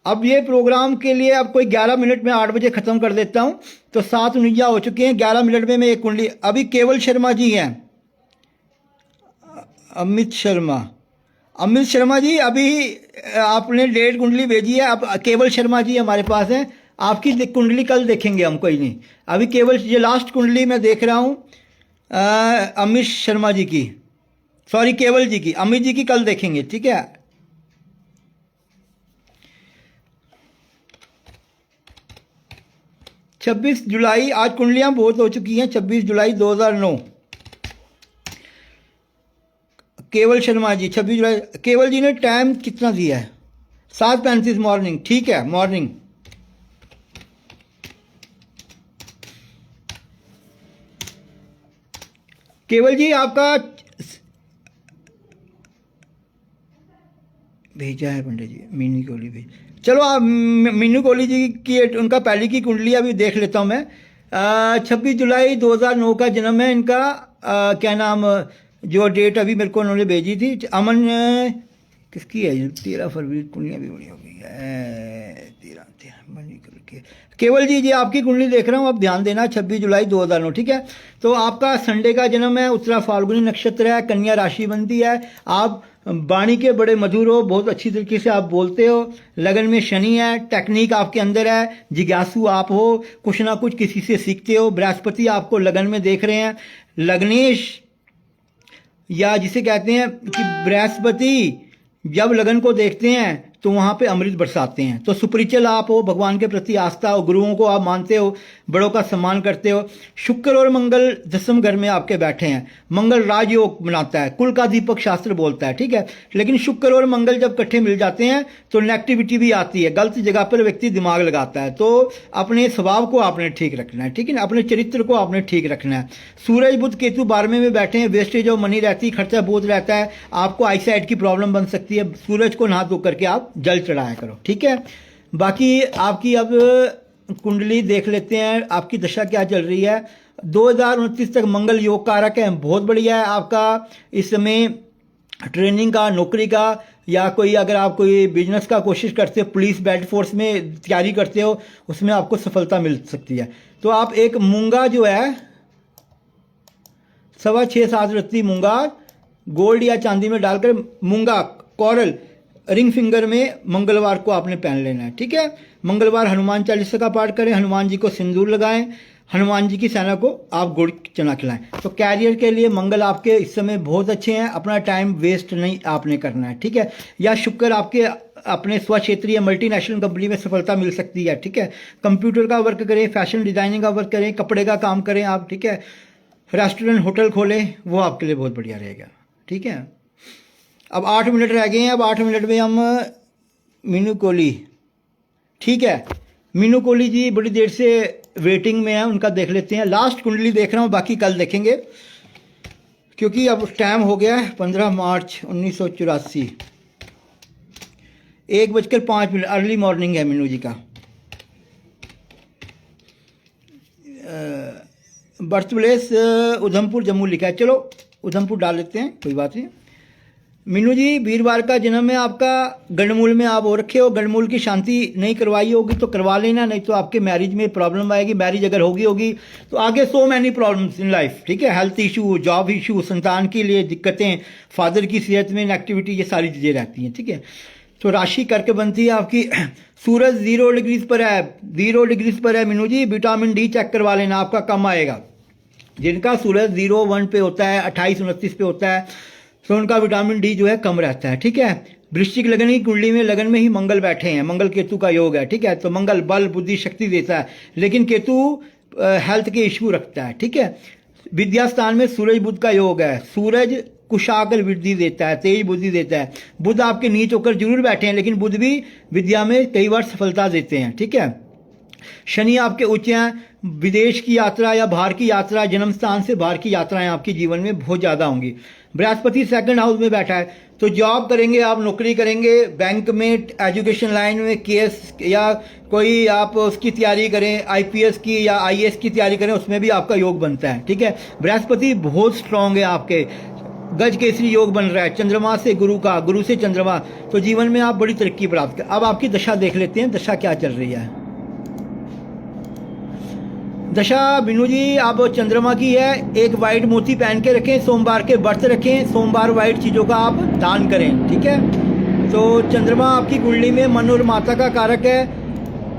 [SPEAKER 1] अब ये प्रोग्राम के लिए अब कोई 11 मिनट में 8 बजे ख़त्म कर देता हूँ, तो 7:49 हो चुके हैं। 11 मिनट में मैं एक कुंडली, अभी केवल शर्मा जी हैं, अमित शर्मा जी, अभी आपने 1.5 कुंडली भेजी है। अब केवल शर्मा जी हमारे पास हैं, आपकी कुंडली कल देखेंगे हम, कोई नहीं। अभी केवल ये लास्ट कुंडली मैं देख रहा हूँ अमित शर्मा जी की, सॉरी केवल जी की, अमित जी की कल देखेंगे। ठीक है, 26 जुलाई, आज कुंडलियां बहुत हो चुकी हैं। 26 जुलाई 2009, केवल शर्मा जी 26 जुलाई। केवल जी ने टाइम कितना दिया है, 7:35 मॉर्निंग। ठीक है, मॉर्निंग। केवल जी आपका भेजा है पंडित जी, मीनू कोहली भेज। चलो आप मीनू कोहली जी की उनका पहले की कुंडली अभी देख लेता हूँ मैं। 26 जुलाई 2009 का जन्म है इनका। क्या नाम, जो डेट अभी मेरे को उन्होंने भेजी थी, अमन किसकी है, 13 फरवरी, कुंडलियाँ भी बड़ी हो गई है। 13 बनी करके केवल जी, जी आपकी कुंडली देख रहा हूँ, आप ध्यान देना। 26 जुलाई 2009। ठीक है, तो आपका संडे का जन्म है, उत्तरा फाल्गुनी नक्षत्र है, कन्या राशि बनती है। आप वाणी के बड़े मधुर हो, बहुत अच्छी तरीके से आप बोलते हो। लगन में शनि है, टेक्निक आपके अंदर है, जिज्ञासु आप हो, कुछ ना कुछ किसी से सीखते हो। बृहस्पति आपको लगन में देख रहे हैं, लग्नेश, या जिसे कहते हैं कि बृहस्पति जब लगन को देखते हैं तो वहाँ पे अमृत बरसाते हैं। तो सुपरिचल आप हो, भगवान के प्रति आस्था हो, गुरुओं को आप मानते हो, बड़ों का सम्मान करते हो। शुक्र और मंगल 10वें घर में आपके बैठे हैं। मंगल राजयोग बनाता है, कुल का दीपक शास्त्र बोलता है। ठीक है, लेकिन शुक्र और मंगल जब इकट्ठे मिल जाते हैं तो नेगेटिविटी भी आती है, गलत जगह पर व्यक्ति दिमाग लगाता है। तो अपने स्वभाव को आपने ठीक रखना है। ठीक है ना, अपने चरित्र को आपने ठीक रखना है। सूरज बुध केतु 12वें में बैठे हैं, वेस्टेज ऑफ मनी रहती है, खर्चा बहुत रहता है, आपको आईसाइट की प्रॉब्लम बन सकती है। सूरज को नहा धो करके आप जल चढ़ाया करो। ठीक है, बाकी आपकी अब कुंडली देख लेते हैं, आपकी दशा क्या चल रही है। 2029 तक मंगल योग कारक है, बहुत बढ़िया है आपका। इस समय ट्रेनिंग का, नौकरी का, या कोई अगर आप कोई बिजनेस का कोशिश करते हो, पुलिस बैड फोर्स में तैयारी करते हो, उसमें आपको सफलता मिल सकती है। तो आप एक मूंगा जो है 6.25-7 रत्ती मूंगा गोल्ड या चांदी में डालकर, मूंगा कोरल रिंग फिंगर में मंगलवार को आपने पहन लेना है, ठीक है। मंगलवार हनुमान चालीसा का पाठ करें, हनुमान जी को सिंदूर लगाएं, हनुमान जी की सेना को आप गुड़ चना खिलाएं। तो कैरियर के लिए मंगल आपके इस समय बहुत अच्छे हैं, अपना टाइम वेस्ट नहीं आपने करना है, ठीक है। या शुक्र आपके अपने स्व क्षेत्रीय मल्टीनेशनल कंपनी में सफलता मिल सकती है, ठीक है। कंप्यूटर का वर्क करें, फैशन डिजाइनिंग का वर्क करें, कपड़े का काम करें आप, ठीक है। रेस्टोरेंट होटल खोलें, वो आपके लिए बहुत बढ़िया रहेगा, ठीक है। अब 8 मिनट रह गए हैं। अब 8 मिनट में हम मीनू कोहली, ठीक है, मीनू कोहली जी बड़ी देर से वेटिंग में है, उनका देख लेते हैं। लास्ट कुंडली देख रहा हूँ, बाकी कल देखेंगे क्योंकि अब टाइम हो गया है 15 मार्च 1984, 1:05 अर्ली मॉर्निंग है मीनू जी का। बर्थ प्लेस उधमपुर जम्मू लिखा है, चलो उधमपुर डाल लेते हैं, कोई बात नहीं। मीनू जी वीरवार का जन्म है आपका, गंडमूल में आप हो रखे हो। गंडमूल की शांति नहीं करवाई होगी तो करवा लेना, नहीं तो आपके मैरिज में प्रॉब्लम आएगी। मैरिज अगर होगी तो आगे so many problems in life, ठीक है। हेल्थ इशू, जॉब इशू, संतान के लिए दिक्कतें, फादर की सेहत में नेगेटिविटी, ये सारी चीज़ें रहती हैं, ठीक है। तो राशि करके बनती है आपकी, सूरज 0 डिग्रीज पर है, 0 डिग्रीज पर है मीनू जी। विटामिन डी चेक करवा लेना, आपका कम आएगा। जिनका सूरज 0-1 पे होता है, 28-29 पे होता है, तो उनका विटामिन डी जो है कम रहता है, ठीक है। वृश्चिक लगन की कुंडली में लगन में ही मंगल बैठे हैं, मंगल केतु का योग है, ठीक है। तो मंगल बल बुद्धि शक्ति देता है, लेकिन केतु हेल्थ के इश्यू रखता है, ठीक है। विद्या स्थान में सूरज बुध का योग है, सूरज कुशाग्र वृद्धि देता है, तेज बुद्धि देता है। बुध आपके नीच होकर जरूर बैठे हैं, लेकिन बुध भी विद्या में कई बार सफलता देते हैं, ठीक है। शनि आपके उच्च हैं, विदेश की यात्रा या बाहर की यात्रा, जन्म स्थान से बाहर की यात्राएं आपके जीवन में बहुत ज़्यादा होंगी। बृहस्पति 2nd हाउस में बैठा है, तो जॉब करेंगे आप, नौकरी करेंगे, बैंक में, एजुकेशन लाइन में, केस या कोई आप उसकी तैयारी करें, आईपीएस की या आईएएस की तैयारी करें, उसमें भी आपका योग बनता है, ठीक है। बृहस्पति बहुत स्ट्रांग है आपके, गज केसरी योग बन रहा है, चंद्रमा से गुरु का, गुरु से चंद्रमा, तो जीवन में आप बड़ी तरक्की प्राप्त कर। अब आपकी दशा देख लेते हैं, दशा क्या चल रही है। दशा मीनू जी आप चंद्रमा की है, एक वाइट मोती पहन के रखें, सोमवार के व्रत रखें, सोमवार वाइट चीज़ों का आप दान करें, ठीक है। तो चंद्रमा आपकी कुंडली में मन और माता का कारक है,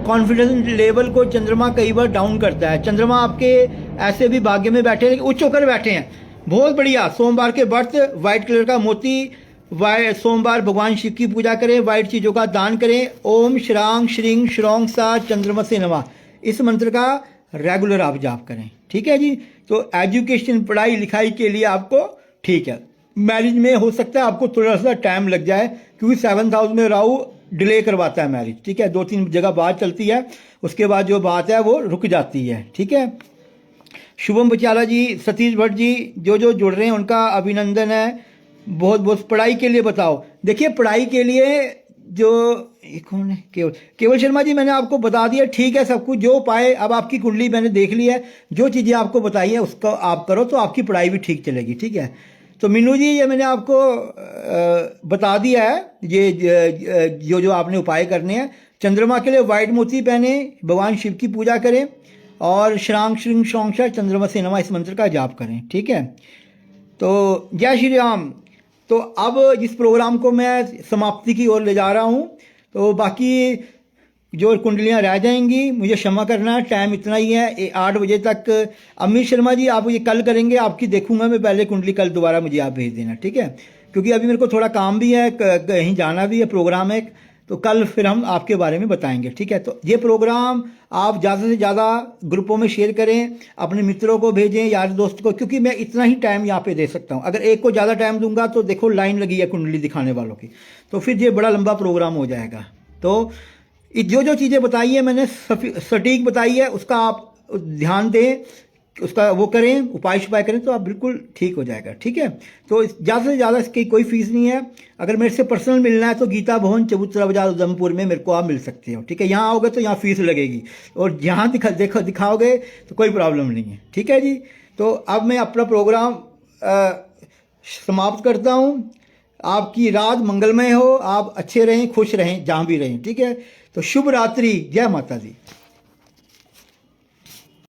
[SPEAKER 1] कॉन्फिडेंस लेवल को चंद्रमा कई बार डाउन करता है। चंद्रमा आपके ऐसे भी भाग्य में बैठे हैं, उच्च होकर बैठे हैं, बहुत बढ़िया। सोमवार के व्रत, वाइट कलर का मोती, सोमवार भगवान शिव की पूजा करें, वाइट चीज़ों का दान करें। ओम श्रांग श्रींग श्रोंग सा चंद्रमा से नमः, इस मंत्र का रेगुलर आप जाप करें, ठीक है जी। तो एजुकेशन, पढ़ाई लिखाई के लिए आपको ठीक है। मैरिज में हो सकता है आपको थोड़ा सा टाइम लग जाए, क्योंकि 7th हाउस में राहु डिले करवाता है मैरिज, ठीक है। 2-3 जगह बात चलती है, उसके बाद जो बात है वो रुक जाती है, ठीक है। शुभम बचाला जी, सतीश भट्ट जी, जो जुड़ रहे हैं उनका अभिनंदन है, बहुत बहुत। पढ़ाई के लिए बताओ, देखिए पढ़ाई के लिए जो कौन है, केवल शर्मा जी, मैंने आपको बता दिया, ठीक है, सब कुछ जो पाए। अब आपकी कुंडली मैंने देख ली है, जो चीज़ें आपको बताई है उसको आप करो, तो आपकी पढ़ाई भी ठीक चलेगी, ठीक है। तो मीनू जी ये मैंने आपको बता दिया है, ये जो आपने उपाय करने हैं। चंद्रमा के लिए वाइट मोती पहने, भगवान शिव की पूजा करें, और श्रांग श्रींग श्रोंग चंद्रमा से नमः इस मंत्र का जाप करें, ठीक है। तो जय श्री राम। तो अब इस प्रोग्राम को मैं समाप्ति की ओर ले जा रहा हूँ, तो बाकी जो कुंडलियाँ रह जाएंगी मुझे क्षमा करना, टाइम इतना ही है, 8 बजे तक। अमित शर्मा जी आप ये कल करेंगे, आपकी देखूंगा मैं पहले कुंडली, कल दोबारा मुझे आप भेज देना, ठीक है। क्योंकि अभी मेरे को थोड़ा काम भी है, कहीं जाना भी है, प्रोग्राम है, तो कल फिर हम आपके बारे में बताएंगे, ठीक है। तो ये प्रोग्राम आप ज़्यादा से ज़्यादा ग्रुपों में शेयर करें, अपने मित्रों को भेजें, यार दोस्त को, क्योंकि मैं इतना ही टाइम यहाँ पे दे सकता हूँ। अगर एक को ज़्यादा टाइम दूंगा तो देखो लाइन लगी है कुंडली दिखाने वालों की, तो फिर ये बड़ा लंबा प्रोग्राम हो जाएगा। तो जो चीज़ें बताई है मैंने सटीक बताई है, उसका आप ध्यान दें, उसका वो करें, उपाय शुपाय करें, तो आप बिल्कुल ठीक हो जाएगा, ठीक है। तो ज़्यादा से ज़्यादा इसकी कोई फीस नहीं है। अगर मेरे से पर्सनल मिलना है तो गीता भवन चबूतरा बाजार उधमपुर में मेरे को आप मिल सकते हो, ठीक है। यहाँ आओगे तो यहाँ फीस लगेगी, और जहाँ दिखाओगे तो कोई प्रॉब्लम नहीं है, ठीक है जी। तो अब मैं अपना प्रोग्राम समाप्त करता हूँ। आपकी रात मंगलमय हो, आप अच्छे रहें, खुश रहें, जहाँ भी रहें, ठीक है। तो शुभ रात्रि, जय माता दी।